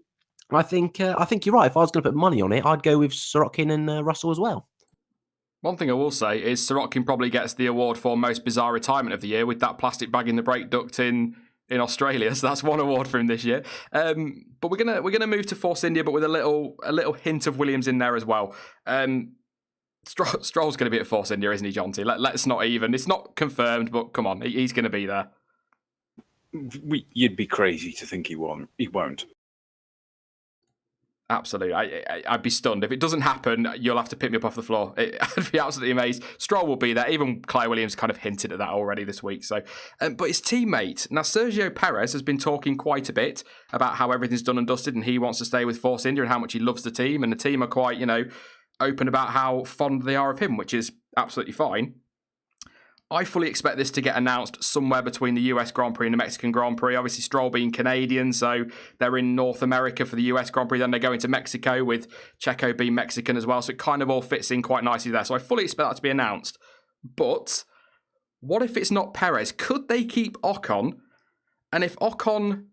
I think you're right. If I was going to put money on it, I'd go with Sorokin and Russell as well. One thing I will say is Sorokin probably gets the award for most bizarre retirement of the year with that plastic bag in the brake duct in Australia. So that's one award for him this year. But we're gonna move to Force India, but with a little hint of Williams in there as well. Stroll's going to be at Force India, isn't he, Jonty? Let's not even. It's not confirmed, but come on, he's going to be there. You'd be crazy to think he won't. He won't. Absolutely. I'd be stunned. If it doesn't happen, you'll have to pick me up off the floor. I'd be absolutely amazed. Stroll will be there. Even Claire Williams kind of hinted at that already this week. So, but his teammate, now Sergio Perez, has been talking quite a bit about how everything's done and dusted and he wants to stay with Force India and how much he loves the team. And the team are quite, open about how fond they are of him, which is absolutely fine. I fully expect this to get announced somewhere between the US Grand Prix and the Mexican Grand Prix. Obviously, Stroll being Canadian, so they're in North America for the US Grand Prix. Then they go into Mexico with Checo being Mexican as well. So it kind of all fits in quite nicely there. So I fully expect that to be announced. But what if it's not Perez? Could they keep Ocon? And if Ocon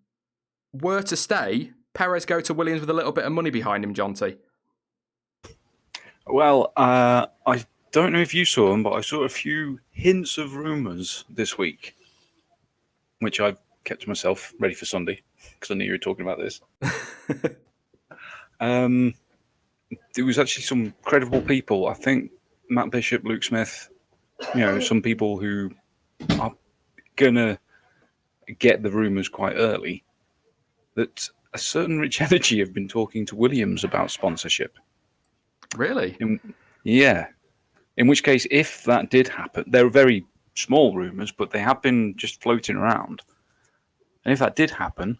were to stay, Perez go to Williams with a little bit of money behind him, Jonty? Well, I don't know if you saw them, but I saw a few hints of rumours this week, which I've kept to myself, ready for Sunday, because I knew you were talking about this. There was actually some credible people. I think Matt Bishop, Luke Smith, some people who are going to get the rumours quite early, that a certain Rich Energy have been talking to Williams about sponsorship. Really? Yeah. In which case, if that did happen, they're very small rumours, but they have been just floating around. And if that did happen,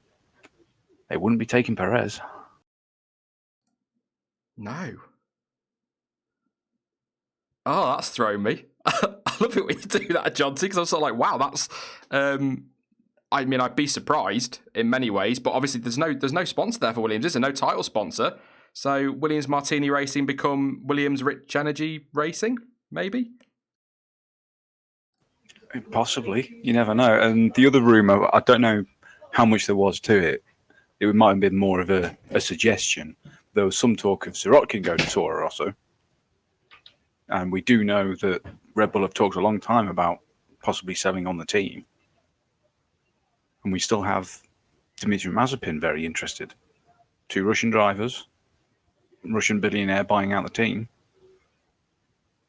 they wouldn't be taking Perez. No. Oh, that's thrown me. I love it when you do that, Jonty, because I'm sort of like, wow, that's... I'd be surprised in many ways, but obviously there's no sponsor there for Williams, is there? No title sponsor. So Williams Martini Racing become Williams Rich Energy Racing, maybe? Possibly. You never know. And the other rumour, I don't know how much there was to it. It might have been more of a suggestion. There was some talk of Sirotkin going to Toro Rosso. And we do know that Red Bull have talked a long time about possibly selling on the team. And we still have Dmitry Mazepin very interested. 2 Russian drivers. Russian billionaire buying out the team.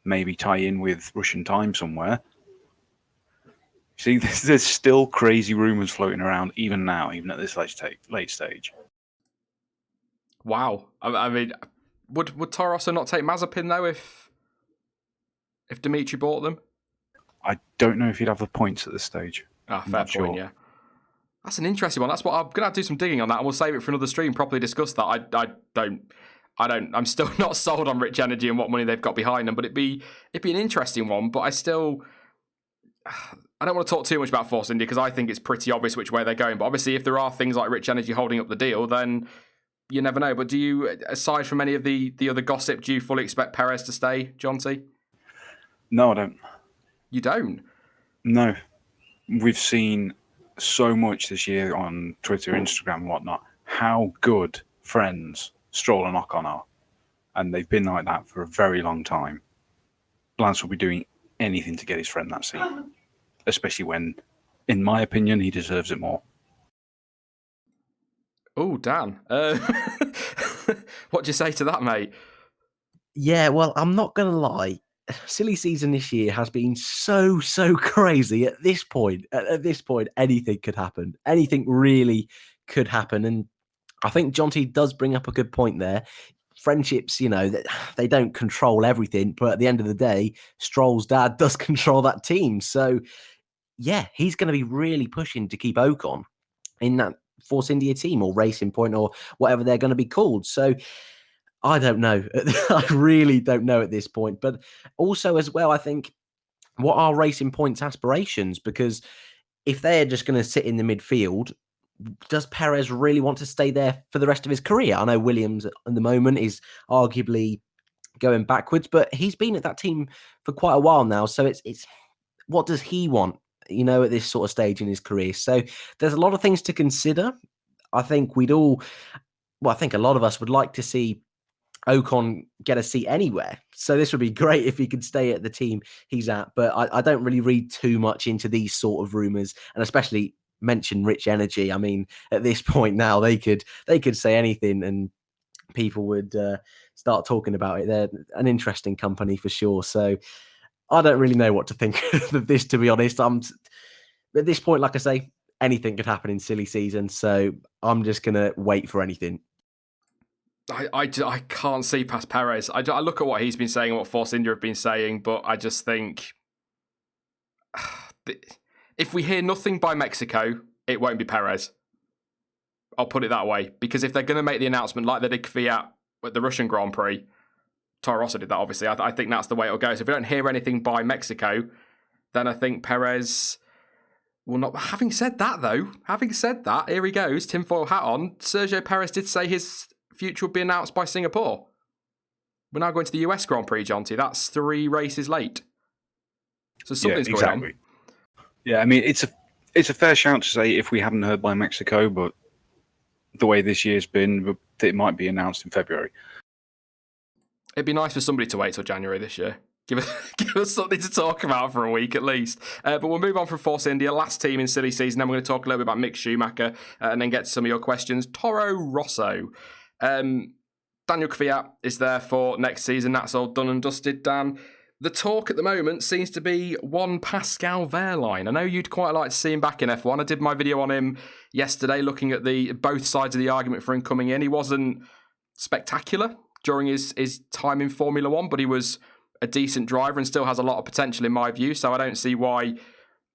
Maybe tie in with Russian time somewhere. See, there's still crazy rumours floating around even now, even at this late stage. Wow. I mean, would Toro Rosso not take Mazepin though if Dimitri bought them? I don't know if he'd have the points at this stage. Fair point, sure. Yeah. That's an interesting one. That's what I'm going to have to do some digging on that, and we'll save it for another stream, properly discuss that. I'm still not sold on Rich Energy and what money they've got behind them, but it'd be an interesting one. But I don't want to talk too much about Force India because I think it's pretty obvious which way they're going. But obviously, if there are things like Rich Energy holding up the deal, then you never know. But do you, aside from any of the other gossip, do you fully expect Perez to stay, Jonty? No, I don't. You don't? No. We've seen so much this year on Twitter, Instagram, and whatnot, how good friends Stroll and Ocon are. And they've been like that for a very long time. Lance will be doing anything to get his friend that seat, especially when, in my opinion, he deserves it more. Oh, Dan. What do you say to that, mate? Yeah, well, I'm not going to lie. Silly season this year has been so crazy. At this point, anything could happen. Anything really could happen. And I think Jonty does bring up a good point there. Friendships, they don't control everything, but at the end of the day, Stroll's dad does control that team. So, yeah, he's going to be really pushing to keep Ocon in that Force India team or Racing Point or whatever they're going to be called. So, I don't know. I really don't know at this point. But also, as well, I think, what are Racing Point's aspirations? Because if they're just going to sit in the midfield, does Perez really want to stay there for the rest of his career? I know Williams at the moment is arguably going backwards, but he's been at that team for quite a while now. So it's what does he want, at this sort of stage in his career? So there's a lot of things to consider. I think I think a lot of us would like to see Ocon get a seat anywhere. So this would be great if he could stay at the team he's at. But I don't really read too much into these sort of rumours, and especially mention Rich Energy. I mean, at this point now, they could say anything and people would start talking about it. They're an interesting company for sure. So I don't really know what to think of this, to be honest. At this point, like I say, anything could happen in silly season. So I'm just going to wait for anything. I can't see past Perez. I look at what he's been saying and what Force India have been saying, but I just think if we hear nothing by Mexico, it won't be Perez. I'll put it that way. Because if they're going to make the announcement like they did Fiat at the Russian Grand Prix, Toro Rosso did that, obviously. I think that's the way it'll go. So if we don't hear anything by Mexico, then I think Perez will not. Having said that, here he goes, tinfoil hat on. Sergio Perez did say his future would be announced by Singapore. We're now going to the US Grand Prix, Jonty. That's 3 races late. So something's going on. Yeah, I mean, it's a fair shout to say if we haven't heard by Mexico, but the way this year's been, it might be announced in February. It'd be nice for somebody to wait till January this year. Give us something to talk about for a week at least. But we'll move on from Force India, last team in silly season. Then we're going to talk a little bit about Mick Schumacher and then get to some of your questions. Toro Rosso. Daniel Kvyat is there for next season. That's all done and dusted, Dan. The talk at the moment seems to be one Pascal Wehrlein. I know you'd quite like to see him back in F1. I did my video on him yesterday, looking at both sides of the argument for him coming in. He wasn't spectacular during his time in Formula One, but he was a decent driver and still has a lot of potential in my view. So I don't see why,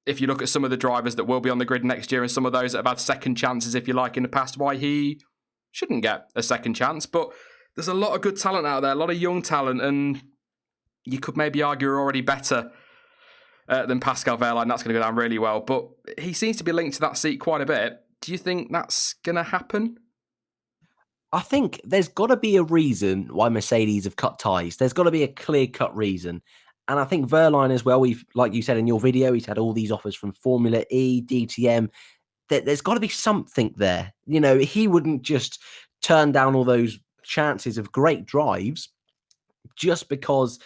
if you look at some of the drivers that will be on the grid next year and some of those that have had second chances, if you like, in the past, why he shouldn't get a second chance. But there's a lot of good talent out there, a lot of young talent, and you could maybe argue are already better than Pascal Wehrlein. That's going to go down really well. But he seems to be linked to that seat quite a bit. Do you think that's going to happen? I think there's got to be a reason why Mercedes have cut ties. There's got to be a clear-cut reason. And I think Wehrlein as well, like you said in your video, he's had all these offers from Formula E, DTM. There's got to be something there. He wouldn't just turn down all those chances of great drives just because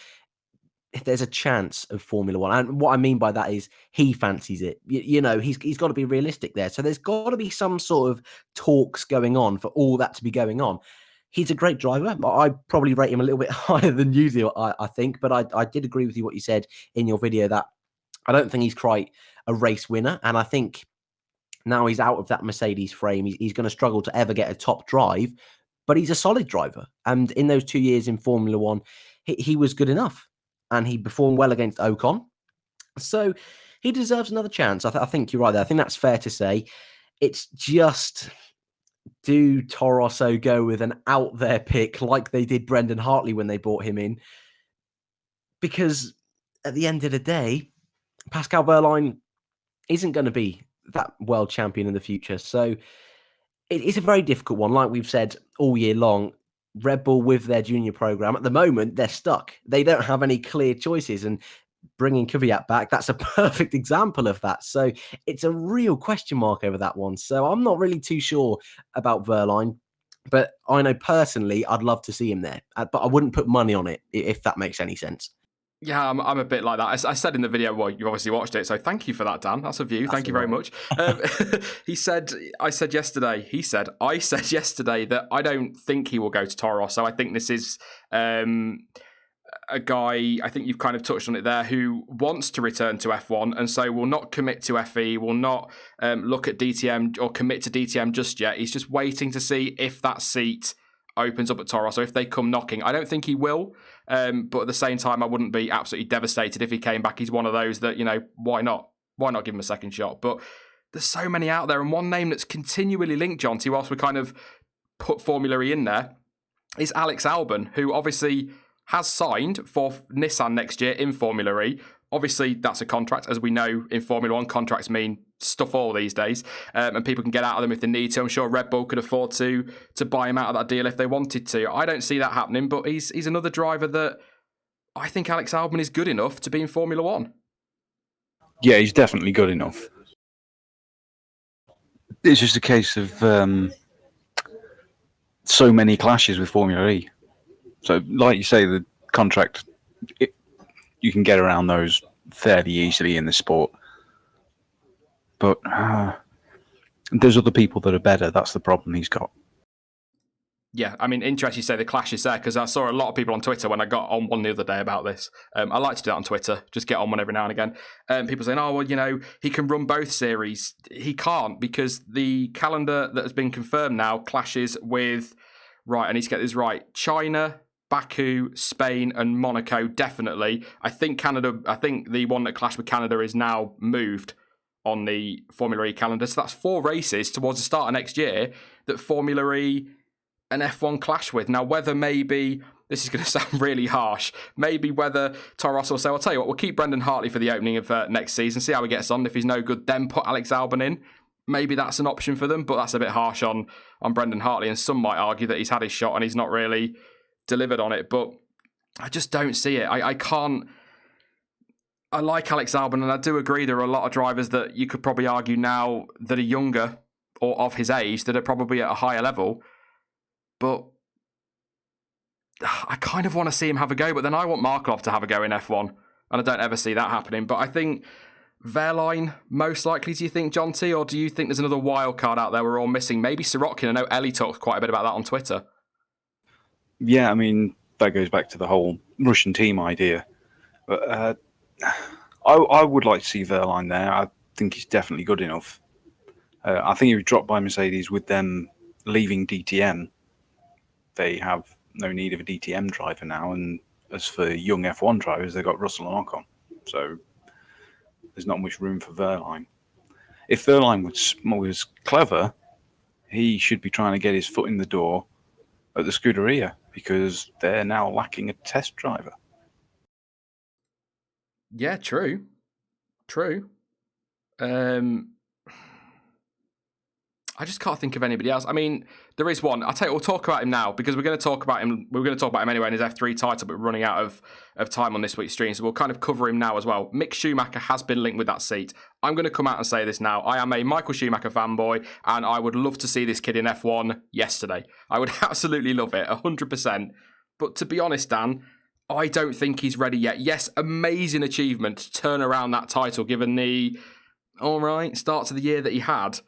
if there's a chance of Formula One. And what I mean by that is he fancies it. He's got to be realistic there. So there's got to be some sort of talks going on for all that to be going on. He's a great driver. I probably rate him a little bit higher than you do, I think. But I did agree with you what you said in your video that I don't think he's quite a race winner. And I think now he's out of that Mercedes frame. He's going to struggle to ever get a top drive. But he's a solid driver. And in those 2 years in Formula One, he was good enough. And he performed well against Ocon. So he deserves another chance. I think you're right there. I think that's fair to say. It's just Do Toro Rosso go with an out there pick like they did Brendan Hartley when they brought him in? Because at the end of the day, Pascal Wehrlein isn't going to be that world champion in the future. So it's a very difficult one. Like we've said all year long, Red Bull with their junior program, at the moment, they're stuck. They don't have any clear choices. And bringing Kvyat back, that's a perfect example of that. So it's a real question mark over that one. So I'm not really too sure about Wehrlein. But I know personally, I'd love to see him there. But I wouldn't put money on it, if that makes any sense. Yeah, I'm a bit like that. I said in the video, well, you obviously watched it, so thank you for that, Dan. That's a view. Thank you very much. I said yesterday that I don't think he will go to Toro Rosso. I think this is a guy, I think you've kind of touched on it there, who wants to return to F1 and so will not commit to FE, will not look at DTM or commit to DTM just yet. He's just waiting to see if that seat opens up at Toro Rosso, if they come knocking. I don't think he will. But at the same time, I wouldn't be absolutely devastated if he came back. He's one of those that, why not? Why not give him a second shot? But there's so many out there. And one name that's continually linked, Jonty, whilst we kind of put Formula E in there, is Alex Albon, who obviously has signed for Nissan next year in Formula E. Obviously, that's a contract. As we know, in Formula 1, contracts mean stuff all these days. And people can get out of them if they need to. I'm sure Red Bull could afford to buy him out of that deal if they wanted to. I don't see that happening, but he's another driver that I think Alex Albon is good enough to be in Formula 1. Yeah, he's definitely good enough. It's just a case of so many clashes with Formula E. So, like you say, the contract, you can get around those fairly easily in the sport. But there's other people that are better. That's the problem he's got. Yeah, I mean, interesting you say the clashes there, because I saw a lot of people on Twitter when I got on one the other day about this. I like to do that on Twitter, just get on one every now and again. People saying, oh, well, he can run both series. He can't, because the calendar that has been confirmed now clashes with, right, I need to get this right, China, Baku, Spain, and Monaco, definitely. I think the one that clashed with Canada is now moved on the Formula E calendar. So that's 4 races towards the start of next year that Formula E and F1 clash with. Now, whether maybe, this is going to sound really harsh, maybe whether Toro Rosso will say, I'll tell you what, we'll keep Brendan Hartley for the opening of next season, see how he gets on. If he's no good, then put Alex Albon in. Maybe that's an option for them, but that's a bit harsh on Brendan Hartley, and some might argue that he's had his shot and he's not really delivered on it, but I just don't see it. I can't. I like Alex Albon, and I do agree there are a lot of drivers that you could probably argue now that are younger or of his age that are probably at a higher level, but I kind of want to see him have a go, but then I want Markov to have a go in F1, and I don't ever see that happening. But I think Wehrlein, most likely, do you think, Jonty, or do you think there's another wild card out there we're all missing? Maybe Sirotkin. I know Ellie talks quite a bit about that on Twitter. Yeah, I mean, that goes back to the whole Russian team idea. But I would like to see Wehrlein there. I think he's definitely good enough. I think if he dropped by Mercedes with them leaving DTM, they have no need of a DTM driver now. And as for young F1 drivers, they've got Russell and Ocon. So there's not much room for Wehrlein. If Wehrlein was clever, he should be trying to get his foot in the door at the Scuderia, because they're now lacking a test driver. Yeah, true. I just can't think of anybody else. I mean, there is one. We'll talk about him now, because we're going to talk about him. We're going to talk about him anyway in his F3 title, but we're running out of time on this week's stream, so we'll kind of cover him now as well. Mick Schumacher has been linked with that seat. I'm going to come out and say this now. I am a Michael Schumacher fanboy, and I would love to see this kid in F1 yesterday. I would absolutely love it, 100%. But to be honest, Dan, I don't think he's ready yet. Yes, amazing achievement to turn around that title, given the, all right, start to the year that he had.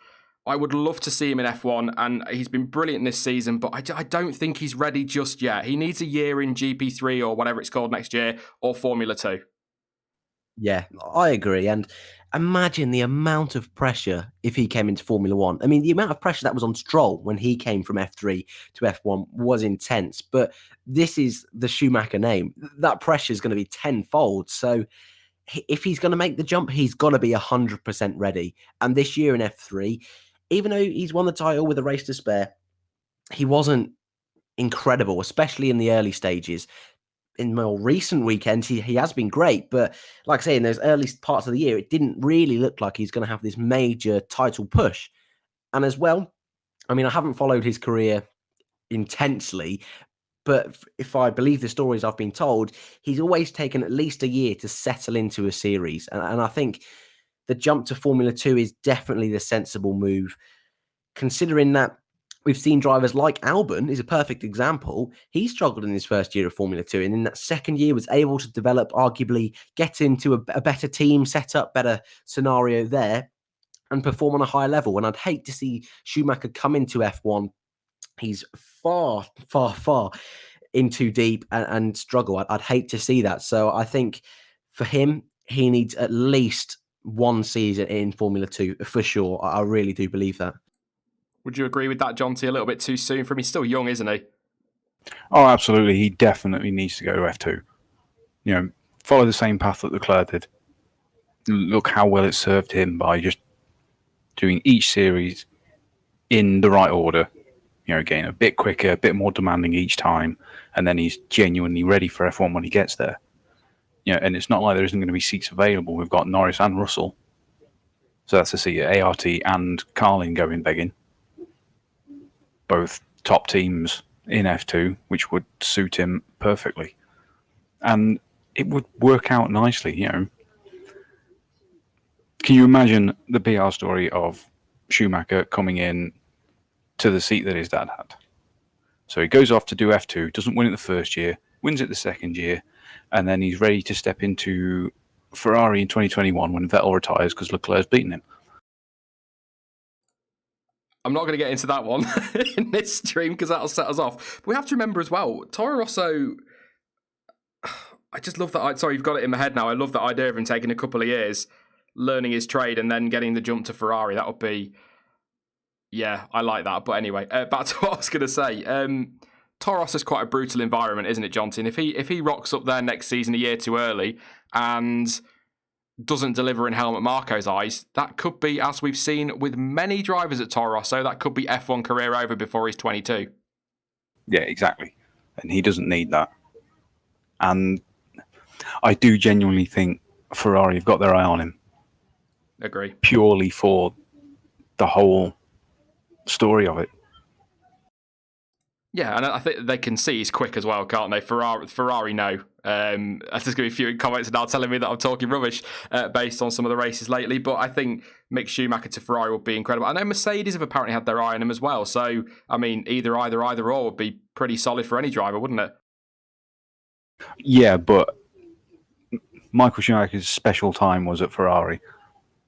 I would love to see him in F1, and he's been brilliant this season, but I don't think he's ready just yet. He needs a year in GP3 or whatever it's called next year, or Formula 2. Yeah, I agree. And imagine the amount of pressure if he came into Formula 1. I mean, the amount of pressure that was on Stroll when he came from F3 to F1 was intense, but this is the Schumacher name. That pressure is going to be tenfold. So if he's going to make the jump, he's got to be 100% ready. And this year in F3, even though he's won the title with a race to spare, he wasn't incredible, especially in the early stages. In more recent weekends, he has been great. But like I say, in those early parts of the year, it didn't really look like he's going to have this major title push. And as well, I mean, I haven't followed his career intensely, but if I believe the stories I've been told, he's always taken at least a year to settle into a series. And I think the jump to Formula 2 is definitely the sensible move, considering that we've seen drivers like Albon is a perfect example. He struggled in his first year of Formula 2, and in that second year was able to develop, arguably get into a better team setup, better scenario there, and perform on a higher level. And I'd hate to see Schumacher come into F1. He's far, far, far in too deep and struggle. I'd hate to see that. So I think for him, he needs at least one season in Formula 2 for sure. I really do believe that. Would you agree with that, Jonty? A little bit too soon for him. He's still young, isn't he? Oh, absolutely. He definitely needs to go to F2. You know, follow the same path that Leclerc did. Look how well it served him by just doing each series in the right order. You know, getting a bit quicker, a bit more demanding each time, and then he's genuinely ready for F1 when he gets there. You know, and it's not like there isn't going to be seats available. We've got Norris and Russell. So that's a seat at ART and Carlin going begging. Both top teams in F2, which would suit him perfectly. And it would work out nicely, you know. Can you imagine the PR story of Schumacher coming in to the seat that his dad had? So he goes off to do F2, doesn't win it the first year, wins it the second year, and then he's ready to step into Ferrari in 2021 when Vettel retires because Leclerc's beaten him. I'm not going to get into that one in this stream because that'll set us off. But we have to remember as well, Toro Rosso, I just love that. Sorry, you've got it in my head now. I love that idea of him taking a couple of years, learning his trade, and then getting the jump to Ferrari. That would be, yeah, I like that. But anyway, back to what I was going to say. Toro Rosso is quite a brutal environment, isn't it, Jonty? And if he rocks up there next season a year too early and doesn't deliver in Helmut Marko's eyes, that could be, as we've seen with many drivers at Toro Rosso, that could be F1 career over before he's 22. Yeah, exactly. And he doesn't need that. And I do genuinely think Ferrari have got their eye on him. Agree. Purely for the whole story of it. Yeah, and I think they can see he's quick as well, can't they? Ferrari know. There's going to be a few comments now telling me that I'm talking rubbish based on some of the races lately, but I think Mick Schumacher to Ferrari would be incredible. I know Mercedes have apparently had their eye on him as well, so, I mean, either or would be pretty solid for any driver, wouldn't it? Yeah, but Michael Schumacher's special time was at Ferrari.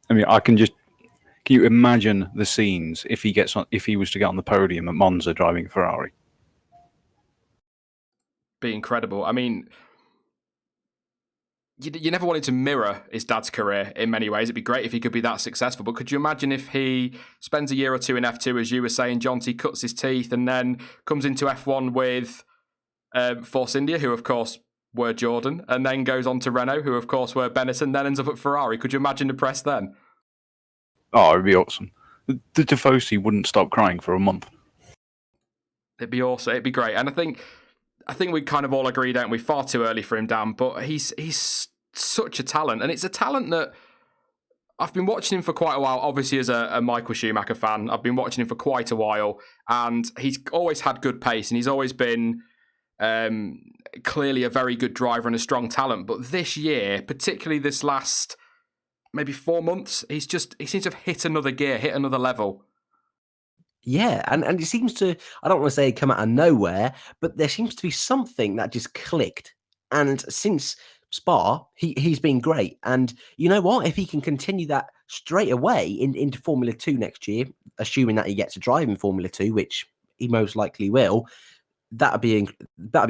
I mean, can you imagine the scenes if he was to get on the podium at Monza driving a Ferrari? Be incredible. I mean, you never wanted to mirror his dad's career in many ways. It'd be great if he could be that successful. But could you imagine if he spends a year or two in F2, as you were saying, Jonty, cuts his teeth and then comes into F1 with Force India, who, of course, were Jordan, and then goes on to Renault, who, of course, were Benetton, then ends up at Ferrari. Could you imagine the press then? Oh, it'd be awesome. The Tifosi wouldn't stop crying for a month. It'd be awesome. It'd be great. And I think we kind of all agree, don't we? Far too early for him, Dan, but he's such a talent. And it's a talent that I've been watching him for quite a while, obviously as a Michael Schumacher fan. I've been watching him for quite a while, and he's always had good pace, and he's always been clearly a very good driver and a strong talent. But this year, particularly this last maybe 4 months, he seems to have hit another gear, hit another level. Yeah, and it seems to, I don't want to say come out of nowhere, but there seems to be something that just clicked. And since Spa, he's been great. And you know what? If he can continue that straight away into Formula 2 next year, assuming that he gets to drive in Formula 2, which he most likely will, that'd be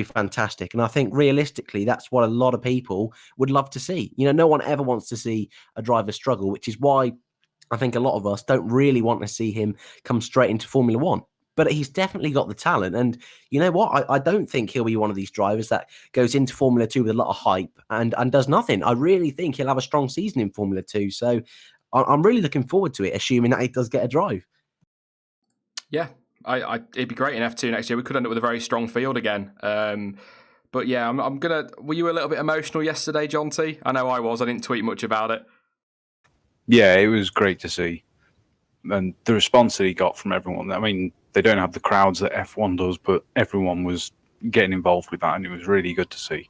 fantastic. And I think realistically, that's what a lot of people would love to see. You know, no one ever wants to see a driver struggle, which is why I think a lot of us don't really want to see him come straight into Formula 1. But he's definitely got the talent. And you know what? I don't think he'll be one of these drivers that goes into Formula 2 with a lot of hype and does nothing. I really think he'll have a strong season in Formula 2. So I'm really looking forward to it, assuming that he does get a drive. Yeah, it'd be great in F2 next year. We could end up with a very strong field again. But yeah, I'm gonna. Were you a little bit emotional yesterday, Jonty? I know I was. I didn't tweet much about it. Yeah, it was great to see. And the response that he got from everyone. I mean, they don't have the crowds that F1 does, but everyone was getting involved with that, and it was really good to see.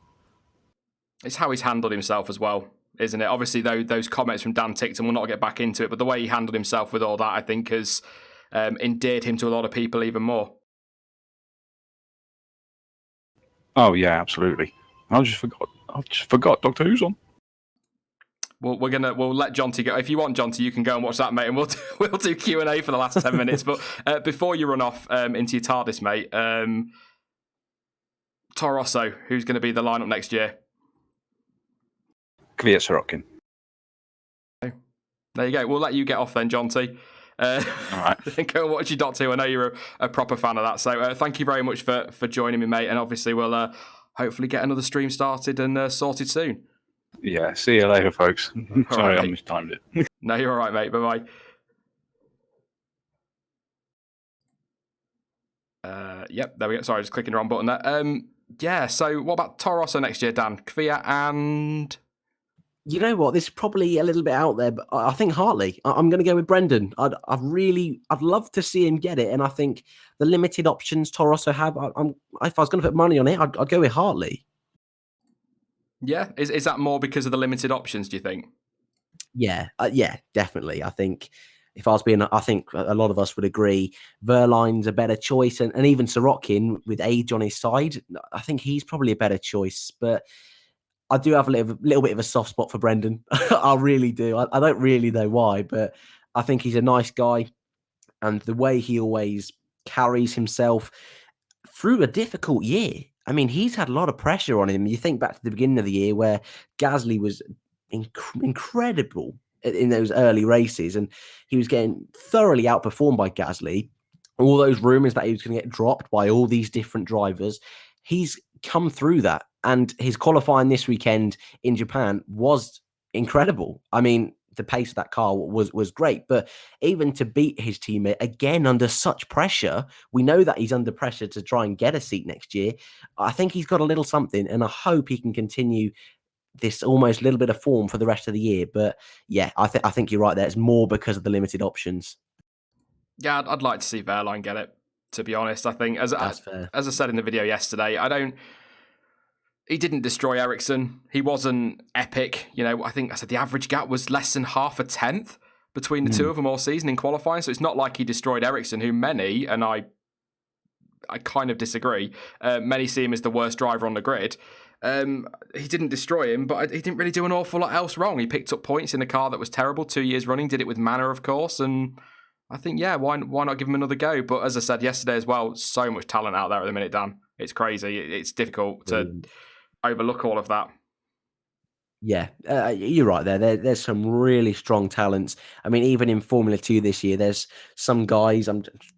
It's how he's handled himself as well, isn't it? Obviously, though, those comments from Dan Tickton, we'll not get back into it, but the way he handled himself with all that, I think, has endeared him to a lot of people even more. Oh yeah, absolutely. I just forgot Doctor Who's on. We'll let Jonty go. If you want, Jonty, you can go and watch that, mate, and we'll do Q&A for the last 10 minutes. But before you run off into your TARDIS, mate, Toro Rosso, who's going to be the lineup next year? Kvyat Sorokin. There you go. We'll let you get off then, Jonty. All right. Go and watch your Doctor Who. I know you're a proper fan of that. So thank you very much for joining me, mate. And obviously we'll hopefully get another stream started and sorted soon. Yeah, see you later, folks. Sorry, right, I mistimed it. No, you're all right, mate. Bye-bye. Yep, there we go. Sorry, just clicking the wrong button there. Yeah, so what about Toro Rosso next year, Dan? Kvyat and... You know what? This is probably a little bit out there, but I think Hartley. I'm going to go with Brendan. I'd love to see him get it, and I think the limited options Toro Rosso have. If I was going to put money on it, I'd go with Hartley. Yeah, is that more because of the limited options? Do you think? Yeah, definitely. I think if I was being, I think a lot of us would agree Verline's a better choice, and even Sorokin with age on his side, I think he's probably a better choice. But I do have a little bit of a soft spot for Brendan. I really do. I don't really know why, but I think he's a nice guy, and the way he always carries himself through a difficult year. I mean, he's had a lot of pressure on him. You think back to the beginning of the year where Gasly was incredible in those early races, and he was getting thoroughly outperformed by Gasly. All those rumors that he was going to get dropped by all these different drivers, he's come through that. And his qualifying this weekend in Japan was incredible. I mean, the pace of that car was great, but even to beat his teammate again under such pressure, we know that he's under pressure to try and get a seat next year. I think he's got a little something, and I hope he can continue this almost little bit of form for the rest of the year. But yeah, I think you're right there. It's more because of the limited options. Yeah, I'd like to see Verline get it, to be honest. I think, as I said in the video yesterday, he didn't destroy Ericsson. He wasn't epic. You know, I think I said the average gap was less than half a tenth between the two of them all season in qualifying. So it's not like he destroyed Ericsson, who many, and I kind of disagree, many see him as the worst driver on the grid. He didn't destroy him, but he didn't really do an awful lot else wrong. He picked up points in a car that was terrible 2 years running, did it with manner, of course, and I think, yeah, why not give him another go? But as I said yesterday as well, so much talent out there at the minute, Dan. It's crazy. It's difficult to overlook all of that. Yeah, you're right there. There's some really strong talents. I mean, even in Formula 2 this year, there's some guys,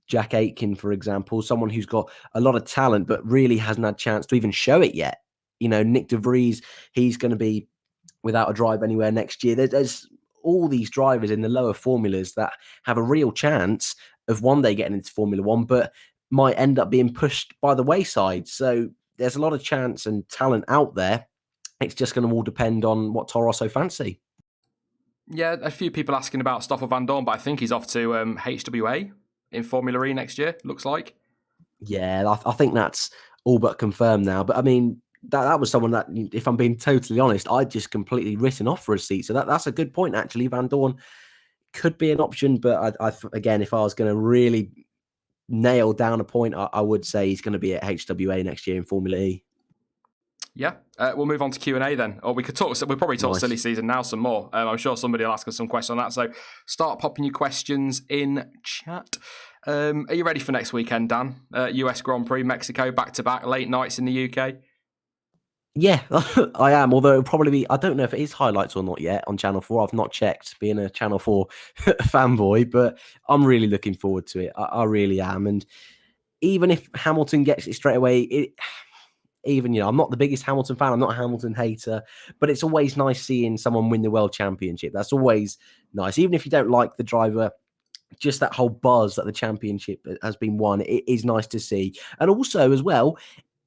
Jack Aitken, for example, someone who's got a lot of talent, but really hasn't had a chance to even show it yet. You know, Nick De Vries, he's going to be without a drive anywhere next year. There's all these drivers in the lower formulas that have a real chance of one day getting into Formula 1, but might end up being pushed by the wayside. So there's a lot of chance and talent out there. It's just going to all depend on what Toro Rosso fancy. Yeah, a few people asking about Stoffel Van Dorn, but I think he's off to HWA in Formula E next year, looks like. Yeah, I think that's all but confirmed now. But I mean, that was someone that, if I'm being totally honest, I'd just completely written off for a seat. So that's a good point, actually. Van Dorn could be an option, but again, if I was going to really nail down a point, I would say he's going to be at HWA next year in Formula E. Yeah, we'll move on to Q&A then. Or we could talk, we'll probably talk silly season now some more. I'm sure somebody will ask us some questions on that. So start popping your questions in chat. Are you ready for next weekend, Dan? US Grand Prix, Mexico, back-to-back, late nights in the UK? Yeah, I am. Although it'll probably be, I don't know if it is highlights or not yet on Channel 4. I've not checked, being a Channel 4 fanboy, but I'm really looking forward to it. I really am. And even if Hamilton gets it straight away, I'm not the biggest Hamilton fan. I'm not a Hamilton hater, but it's always nice seeing someone win the world championship. That's always nice. Even if you don't like the driver just that whole buzz that the championship has been won, it is nice to see. And also, as well,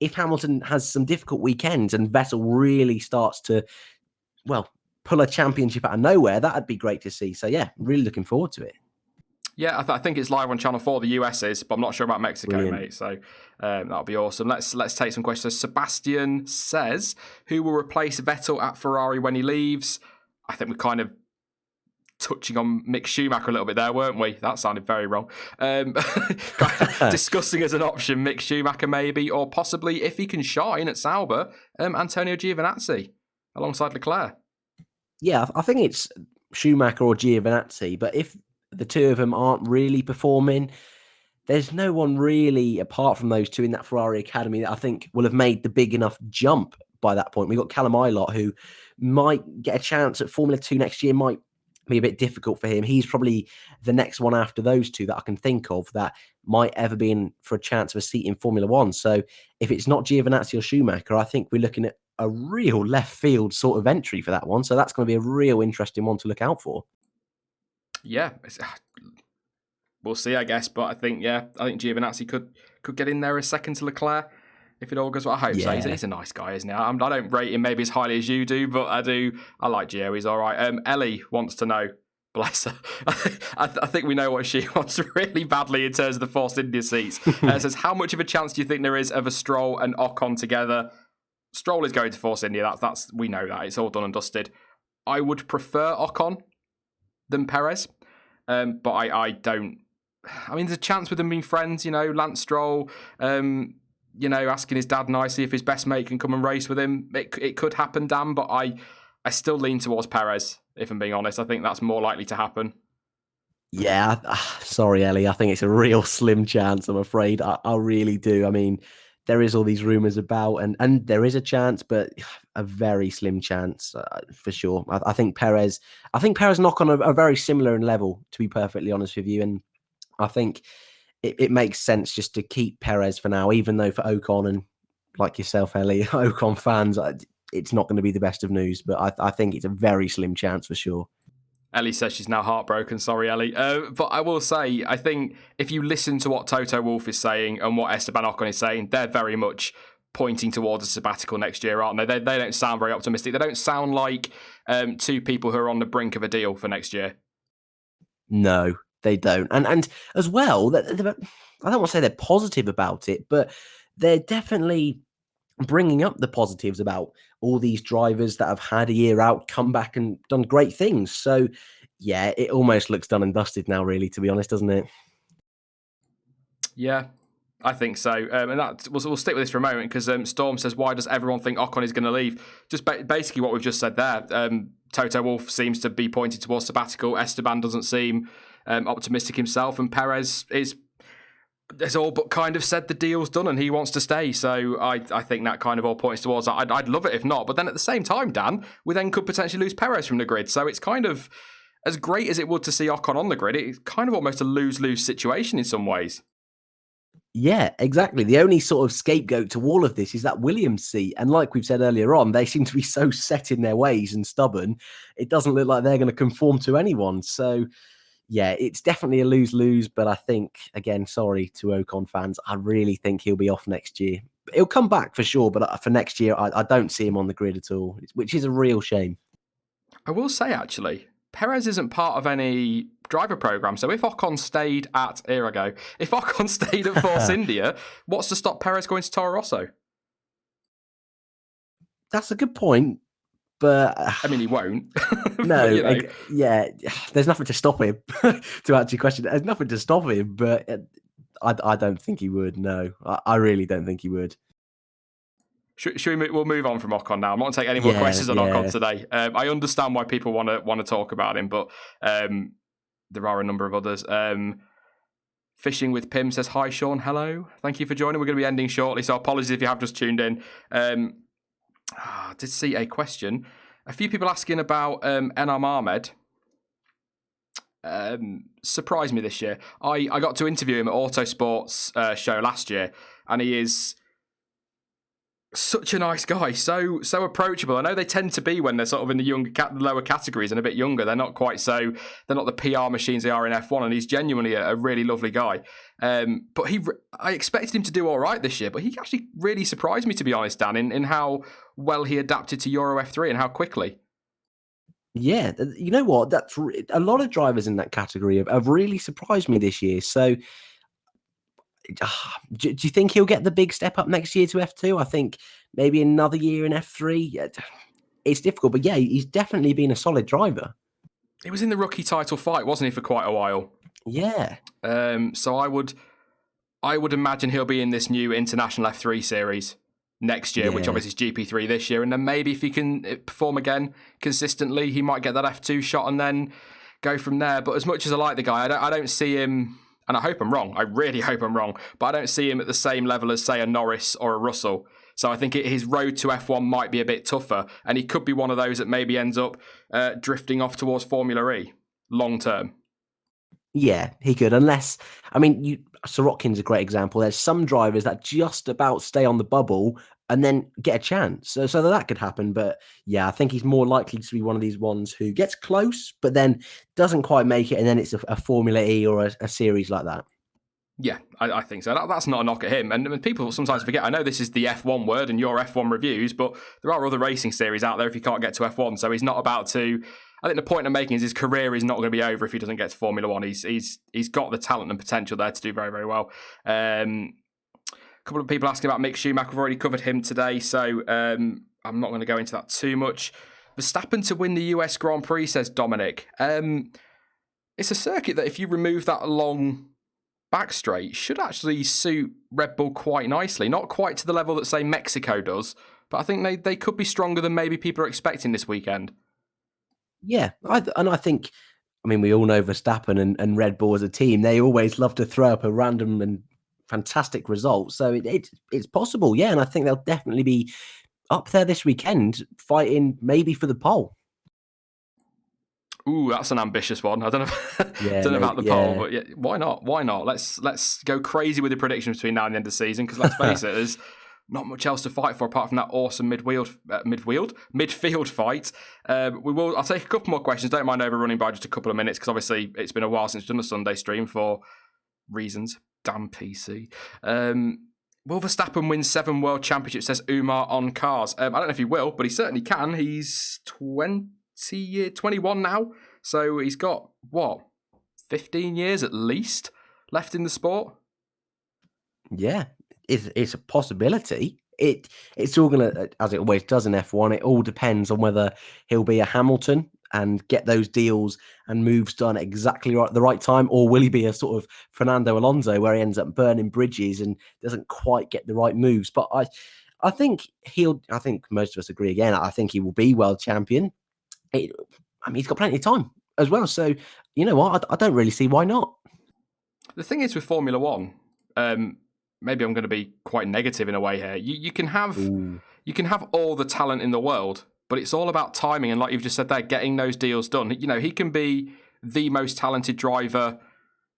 if Hamilton has some difficult weekends and Vettel really starts to, well, pull a championship out of nowhere, that'd be great to see. So, yeah, really looking forward to it. Yeah, I think it's live on Channel 4, the US is, but I'm not sure about Mexico, Brilliant. mate. So that'll be awesome. Let's take some questions. Sebastian says, who will replace Vettel at Ferrari when he leaves? I think we're kind of touching on Mick Schumacher a little bit there, weren't we? That sounded very wrong. Discussing as an option Mick Schumacher maybe, or possibly, if he can shine at Sauber, Antonio Giovinazzi alongside Leclerc. Yeah, I think it's Schumacher or Giovinazzi, but if the two of them aren't really performing, there's no one really apart from those two in that Ferrari academy that I think will have made the big enough jump by that point. We've got Callum Ilott, who might get a chance at Formula 2 next year, might be a bit difficult for him. He's probably the next one after those two that I can think of that might ever be in for a chance of a seat in Formula 1. So if it's not Giovinazzi or Schumacher, I think we're looking at a real left field sort of entry for that one. So that's going to be a real interesting one to look out for. Yeah, we'll see, I guess. But I think Giovinazzi could get in there as second to Leclerc if it all goes well. I hope so. He's a nice guy, isn't he? I don't rate him maybe as highly as you do, but I do. I like Gio. He's all right. Ellie wants to know. Bless her. I think we know what she wants really badly in terms of the Force India seats. Says, how much of a chance do you think there is of a Stroll and Ocon together? Stroll is going to Force India. That's we know that. It's all done and dusted. I would prefer Ocon than Perez. But I don't. I mean, there's a chance with them being friends, Lance Stroll, asking his dad nicely if his best mate can come and race with him. It could happen, Dan, but I still lean towards Perez, if I'm being honest. I think that's more likely to happen. Yeah, sorry, Ellie. I think it's a real slim chance, I'm afraid. I really do. I mean, there is all these rumours about, and there is a chance, but a very slim chance for sure. I think Perez and Ocon are very similar in level, to be perfectly honest with you. And I think it makes sense just to keep Perez for now, even though for Ocon and like yourself, Ellie, Ocon fans, it's not going to be the best of news. But I think it's a very slim chance for sure. Ellie says she's now heartbroken. Sorry, Ellie. But I will say, I think if you listen to what Toto Wolff is saying and what Esteban Ocon is saying, they're very much pointing towards a sabbatical next year, aren't they? They don't sound very optimistic. They don't sound like two people who are on the brink of a deal for next year. No, they don't. And as well, I don't want to say they're positive about it, but they're definitely bringing up the positives about all these drivers that have had a year out, come back and done great things. So, yeah, it almost looks done and dusted now, really, to be honest, doesn't it? Yeah, I think so. And that we'll stick with this for a moment because Storm says, why does everyone think Ocon is going to leave? Just basically what we've just said there. Toto Wolff seems to be pointed towards sabbatical. Esteban doesn't seem optimistic himself. And Perez has all but kind of said the deal's done and he wants to stay. So I think that kind of all points towards that. I'd love it if not. But then at the same time, Dan, we then could potentially lose Perez from the grid. So it's kind of, as great as it would to see Ocon on the grid, it's kind of almost a lose-lose situation in some ways. Yeah, exactly. The only sort of scapegoat to all of this is that Williams seat. And like we've said earlier on, they seem to be so set in their ways and stubborn. It doesn't look like they're going to conform to anyone. So, yeah, it's definitely a lose-lose. But I think, again, sorry to Ocon fans, I really think he'll be off next year. He'll come back for sure. But for next year, I don't see him on the grid at all, which is a real shame. I will say, actually, Perez isn't part of any driver program. So if Ocon stayed at, if Ocon stayed at Force India, what's to stop Perez going to Toro Rosso? That's a good point. But I mean, he won't. No, but, yeah, there's nothing to stop him. To answer your question, there's nothing to stop him, but I don't think he would. No, I really don't think he would. We'll move on from Ocon now. I'm not going to take any more questions on Ocon today. I understand why people want to talk about him, but there are a number of others. Fishing with Pim says, hi, Sean. Hello. Thank you for joining. We're going to be ending shortly, so apologies if you have just tuned in. I did see a question. A few people asking about Enam Ahmed. Surprised me this year. I got to interview him at Autosport's show last year, and he is Such a nice guy, so approachable. I know they tend to be when they're sort of in the lower categories and a bit younger. They're not quite so. They're not the PR machines they are in F1, and he's genuinely a really lovely guy. But I expected him to do all right this year, but he actually really surprised me, to be honest, Dan, in how well he adapted to Euro F3 and how quickly. Yeah, you know what? That's a lot of drivers in that category have really surprised me this year. So, do you think he'll get the big step up next year to F2? I think maybe another year in F3. It's difficult, but yeah, he's definitely been a solid driver. He was in the rookie title fight, wasn't he, for quite a while? Yeah. So I would imagine he'll be in this new International F3 series next year, which obviously is GP3 this year. And then maybe if he can perform again consistently, he might get that F2 shot and then go from there. But as much as I like the guy, I don't see him, and I hope I'm wrong. I really hope I'm wrong. But I don't see him at the same level as, say, a Norris or a Russell. So I think his road to F1 might be a bit tougher. And he could be one of those that maybe ends up drifting off towards Formula E long term. Yeah, he could. Unless, I mean, Sorokin's a great example. There's some drivers that just about stay on the bubble and then get a chance. So that could happen. But yeah, I think he's more likely to be one of these ones who gets close, but then doesn't quite make it. And then it's a Formula E or a series like that. Yeah, I think so. That's not a knock at him. And people sometimes forget, I know this is the F1 word and your F1 reviews, but there are other racing series out there if you can't get to F1. So he's not about to... I think the point I'm making is his career is not going to be over if he doesn't get to Formula One. He's got the talent and potential there to do very, very well. A couple of people asking about Mick Schumacher. We've already covered him today, so I'm not going to go into that too much. Verstappen to win the US Grand Prix, says Dominic. It's a circuit that if you remove that long back straight, should actually suit Red Bull quite nicely. Not quite to the level that, say, Mexico does, but I think they could be stronger than maybe people are expecting this weekend. Yeah, I think, I mean, we all know Verstappen and Red Bull as a team. They always love to throw up a random and fantastic result. So it's possible, yeah. And I think they'll definitely be up there this weekend, fighting maybe for the pole. Ooh, that's an ambitious one. I don't know, about the pole, but yeah, why not? Why not? Let's go crazy with the predictions between now and the end of the season, because let's face it, there's not much else to fight for apart from that awesome midfield fight. I'll take a couple more questions. Don't mind overrunning by just a couple of minutes, because obviously it's been a while since we've done a Sunday stream for reasons. Damn PC. Will Verstappen win 7 world championships, says Umar on cars. I don't know if he will, but he certainly can. He's 21 now, so he's got 15 years at least left in the sport. Yeah, it's a possibility. It's all gonna, as it always does in F1, it all depends on whether he'll be a Hamilton and get those deals and moves done exactly right at the right time, or will he be a sort of Fernando Alonso where he ends up burning bridges and doesn't quite get the right moves. But I think most of us agree again. I think he will be world champion. He's got plenty of time as well. So, you know what? I don't really see why not. The thing is with Formula One, maybe I'm going to be quite negative in a way here. You can have all the talent in the world, but it's all about timing. And like you've just said there, getting those deals done. You know, he can be the most talented driver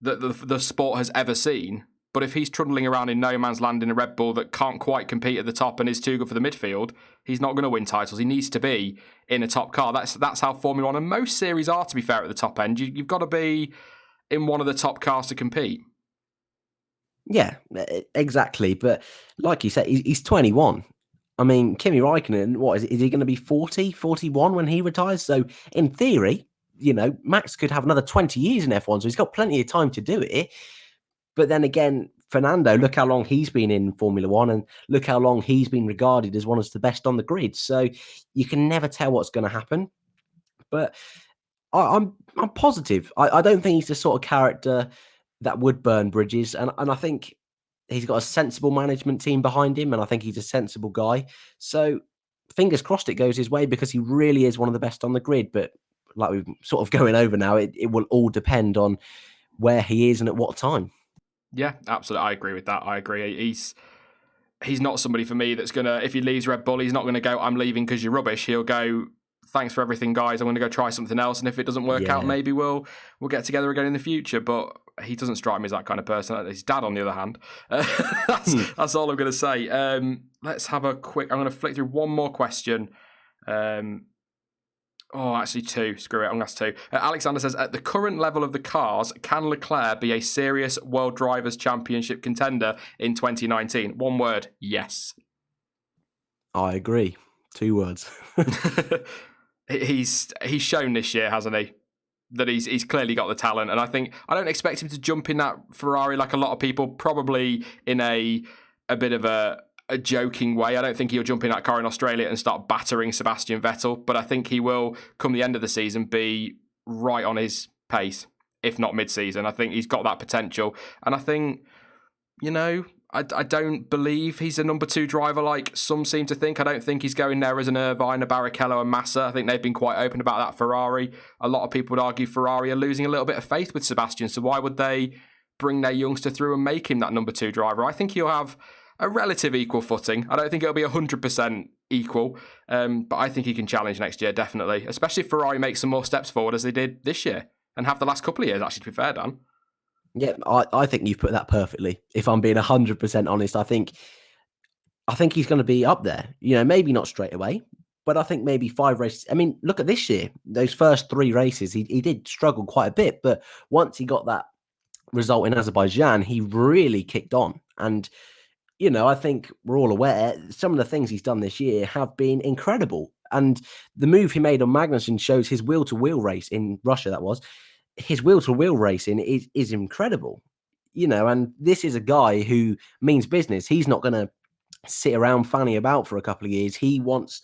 that the sport has ever seen. But if he's trundling around in no man's land in a Red Bull that can't quite compete at the top and is too good for the midfield, he's not going to win titles. He needs to be in a top car. That's how Formula One and most series are, to be fair, at the top end. You've got to be in one of the top cars to compete. Yeah, exactly. But like you said, he's 21. I mean, Kimi Räikkönen, is he going to be 40, 41 when he retires? So in theory, you know, Max could have another 20 years in F1, so he's got plenty of time to do it. But then again, Fernando, look how long he's been in Formula One and look how long he's been regarded as one of the best on the grid. So you can never tell what's going to happen. But I'm positive. I don't think he's the sort of character that would burn bridges. And I think he's got a sensible management team behind him. And I think he's a sensible guy. So fingers crossed it goes his way, because he really is one of the best on the grid. But like we're sort of going over now, it will all depend on where he is and at what time. Yeah, absolutely. I agree with that. I agree. He's not somebody for me that's going to, if he leaves Red Bull, he's not going to go, I'm leaving because you're rubbish. He'll go, thanks for everything, guys. I'm going to go try something else. And if it doesn't work out, maybe we'll get together again in the future. But he doesn't strike me as that kind of person. His dad, on the other hand. That's all I'm going to say. Let's have a quick... I'm going to flick through one more question. Actually two. Screw it, I'm going to ask two. Alexander says, at the current level of the cars, can Leclerc be a serious World Drivers' Championship contender in 2019? One word, yes. I agree. 2 words. He's shown this year, hasn't he? That he's clearly got the talent, and I don't expect him to jump in that Ferrari like a lot of people, probably in a bit of a joking way. I don't think he'll jump in that car in Australia and start battering Sebastian Vettel, but I think he will, come the end of the season, be right on his pace, if not mid-season. I think he's got that potential, and I think, I don't believe he's a number 2 driver like some seem to think. I don't think he's going there as an Irvine, a Barrichello, a Massa. I think they've been quite open about that Ferrari. A lot of people would argue Ferrari are losing a little bit of faith with Sebastian, so why would they bring their youngster through and make him that number 2 driver? I think he'll have a relative equal footing. I don't think it'll be 100% equal, but I think he can challenge next year, definitely, especially if Ferrari makes some more steps forward as they did this year and have the last couple of years, actually, to be fair, Dan. Yeah, I think you've put that perfectly. If I'm being 100% honest, I think he's going to be up there. Maybe not straight away, but I think maybe 5 races. I mean, look at this year. Those first 3 races, he did struggle quite a bit, but once he got that result in Azerbaijan, he really kicked on. And, I think we're all aware some of the things he's done this year have been incredible. And the move he made on Magnussen shows his wheel-to-wheel race in Russia, that was. His wheel-to-wheel racing is incredible, and this is a guy who means business. He's not going to sit around fanning about for a couple of years. He wants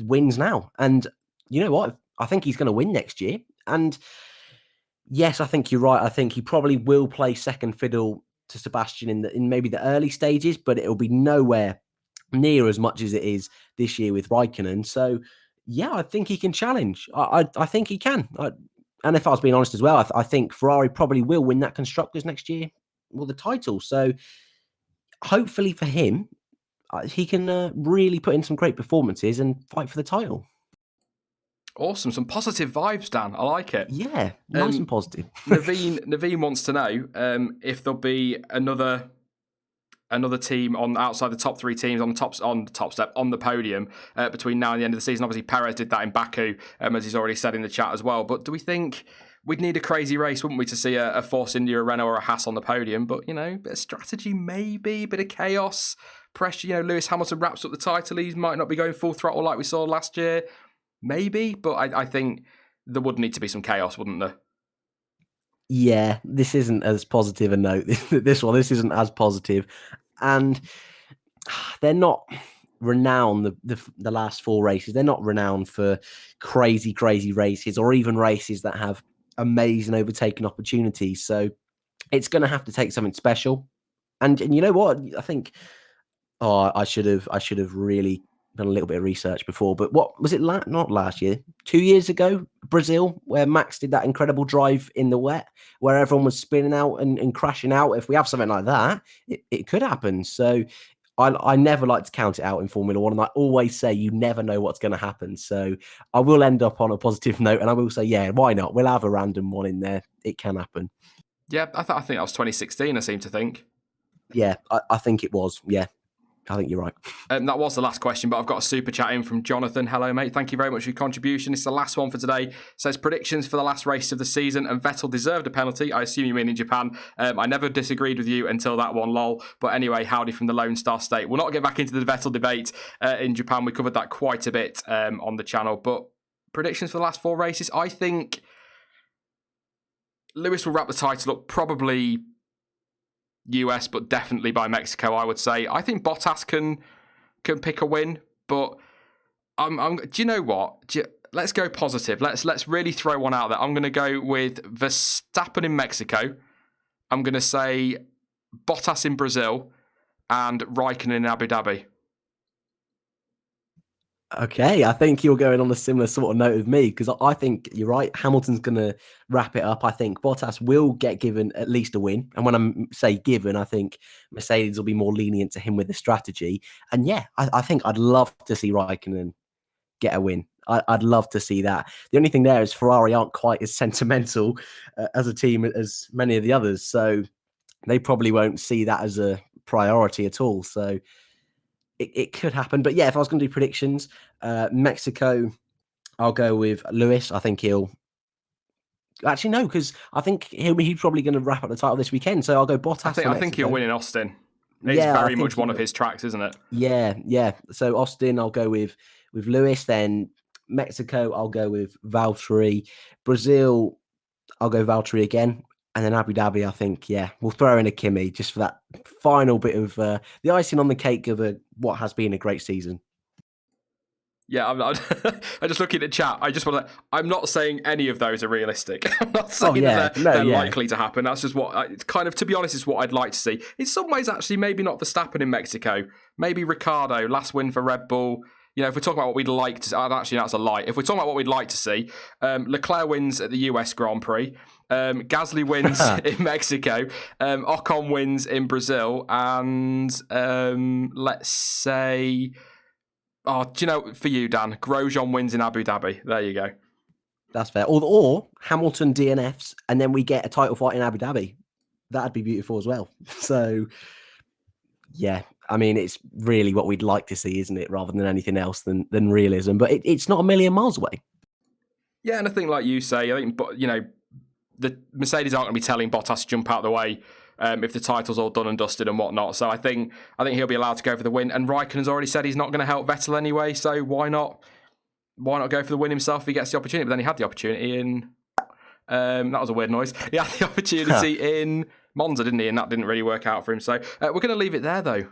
wins now. And you know what? I think he's going to win next year. And yes, I think you're right. I think he probably will play second fiddle to Sebastian in maybe the early stages, but it'll be nowhere near as much as it is this year with Raikkonen. So, yeah, I think he can challenge. I think he can. And if I was being honest as well, I think Ferrari probably will win that Constructors next year, the title. So hopefully for him, he can really put in some great performances and fight for the title. Awesome. Some positive vibes, Dan. I like it. Yeah, nice and positive. Naveen wants to know if there'll be another team on outside the top 3 teams on the podium between now and the end of the season. Obviously, Perez did that in Baku, as he's already said in the chat as well. But do we think we'd need a crazy race, wouldn't we, to see a Force India, a Renault, or a Haas on the podium? But a bit of strategy, maybe, a bit of chaos, pressure. Lewis Hamilton wraps up the title. He might not be going full throttle like we saw last year, maybe. But I think there would need to be some chaos, wouldn't there? Yeah, this isn't as positive a note. This isn't as positive. And they're not renowned, the last 4 races. They're not renowned for crazy races or even races that have amazing overtaking opportunities. So it's going to have to take something special. And you know what? I think, I should have really done a little bit of research before. But what was it? Not last year, 2 years ago, Brazil, where Max did that incredible drive in the wet, where everyone was spinning out and crashing out. If we have something like that, it could happen. So I never like to count it out in Formula One, and I always say you never know what's going to happen. So I will end up on a positive note, and I will say, yeah, why not? We'll have a random one in there. It can happen. Yeah, I think that was 2016. I seem to think. Yeah, I think it was. Yeah. I think you're right. That was the last question, but I've got a super chat in from Jonathan. Hello, mate. Thank you very much for your contribution. It's the last one for today. It says predictions for the last race of the season, and Vettel deserved a penalty. I assume you mean in Japan. I never disagreed with you until that one, lol. But anyway, howdy from the Lone Star State. We'll not get back into the Vettel debate in Japan. We covered that quite a bit on the channel. But predictions for the last 4 races, I think Lewis will wrap the title up probably US, but definitely by Mexico, I would say. I think Bottas can pick a win, but do you know what? Let's go positive. Let's really throw one out there. I'm going to go with Verstappen in Mexico. I'm going to say Bottas in Brazil and Raikkonen in Abu Dhabi. Okay, I think you're going on a similar sort of note with me, because I think you're right. Hamilton's going to wrap it up. I think Bottas will get given at least a win. And when I say given, I think Mercedes will be more lenient to him with the strategy. And yeah, I think I'd love to see Raikkonen get a win. I'd love to see that. The only thing there is Ferrari aren't quite as sentimental as a team as many of the others, so they probably won't see that as a priority at all. So it could happen. But yeah, if I was going to do predictions, Mexico, I'll go with Lewis. I think he'll. Actually, no, because I think he's probably going to wrap up the title this weekend. So I'll go Bottas. I think he'll win in Austin. It's Yeah, very much one of his tracks, isn't it? Yeah. So Austin, I'll go with Lewis. Then Mexico, I'll go with Valtteri. Brazil, I'll go Valtteri again. And then Abu Dhabi, I think, yeah, we'll throw in a Kimi just for that final bit of the icing on the cake of what has been a great season. Yeah, I'm just looking at chat. I just want to. I'm not saying any of those are realistic. I'm not saying that they're likely to happen. That's just what. It's kind of, to be honest, is what I'd like to see. In some ways, actually, maybe not Verstappen in Mexico. Maybe Ricciardo, last win for Red Bull. You know, if we're talking about what we'd like to see, actually, that's a lie. If we're talking about what we'd like to see, Leclerc wins at the US Grand Prix. Gasly wins in Mexico. Ocon wins in Brazil. And let's say... Oh, do you know, for you, Dan, Grosjean wins in Abu Dhabi. There you go. That's fair. Or Hamilton DNFs, and then we get a title fight in Abu Dhabi. That'd be beautiful as well. So, yeah, I mean, it's really what we'd like to see, isn't it? Rather than anything else than realism. But it's not a million miles away. Yeah, and I think, like you say, I think, you know, the Mercedes aren't going to be telling Bottas to jump out of the way if the title's all done and dusted and whatnot. So I think he'll be allowed to go for the win. And Raikkonen's already said he's not going to help Vettel anyway. So why not go for the win himself if he gets the opportunity? But then he had the opportunity in... that was a weird noise. He had the opportunity in Monza, didn't he? And that didn't really work out for him. So we're going to leave it there, though.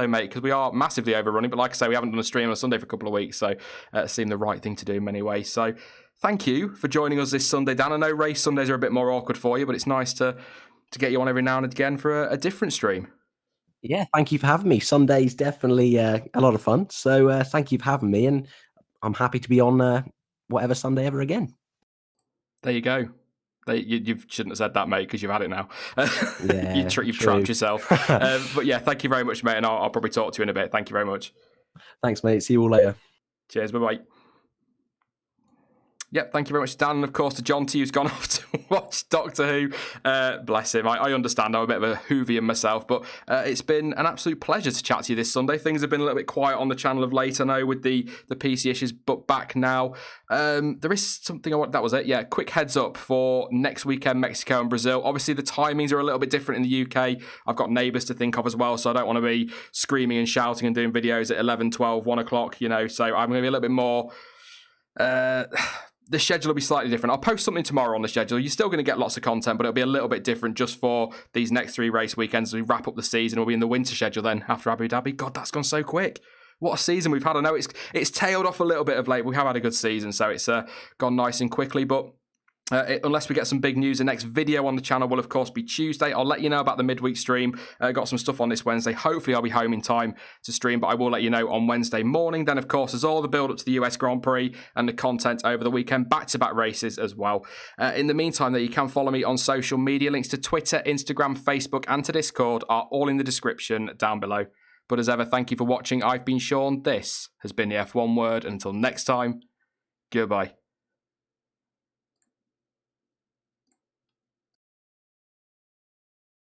Mate, because we are massively overrunning. But like I say, we haven't done a stream on a Sunday for a couple of weeks. So it seemed the right thing to do in many ways. So thank you for joining us this Sunday, Dan. I know race Sundays are a bit more awkward for you, but it's nice to get you on every now and again for a different stream. Yeah, thank you for having me. Sunday's definitely a lot of fun. So thank you for having me. And I'm happy to be on whatever Sunday ever again. There you go. You shouldn't have said that, mate, because you've had it now. Yeah, you've trapped yourself. But yeah, thank you very much, mate. And I'll probably talk to you in a bit. Thank you very much. Thanks, mate. See you all later. Cheers. Bye-bye. Yep, thank you very much, Dan, and of course to Jonty, who's gone off to watch Doctor Who. Bless him. I understand I'm a bit of a Whovian myself, but it's been an absolute pleasure to chat to you this Sunday. Things have been a little bit quiet on the channel of late, I know, with the PC issues, but back now. There is something that was it. Yeah, quick heads up for next weekend, Mexico and Brazil. Obviously, the timings are a little bit different in the UK. I've got neighbours to think of as well, so I don't want to be screaming and shouting and doing videos at 11, 12, 1 o'clock, you know, so I'm going to be a little bit more... the schedule will be slightly different. I'll post something tomorrow on the schedule. You're still going to get lots of content, but it'll be a little bit different just for these next 3 race weekends as we wrap up the season. We'll be in the winter schedule then after Abu Dhabi. God, that's gone so quick. What a season we've had. I know it's tailed off a little bit of late. We have had a good season, so it's gone nice and quickly, but... unless we get some big news, the next video on the channel will, of course, be Tuesday. I'll let you know about the midweek stream. Got some stuff on this Wednesday. Hopefully, I'll be home in time to stream, but I will let you know on Wednesday morning. Then, of course, there's all the build-up to the US Grand Prix and the content over the weekend. Back-to-back races as well. In the meantime, you can follow me on social media. Links to Twitter, Instagram, Facebook, and to Discord are all in the description down below. But as ever, thank you for watching. I've been Sean. This has been the F1 Word. Until next time, goodbye.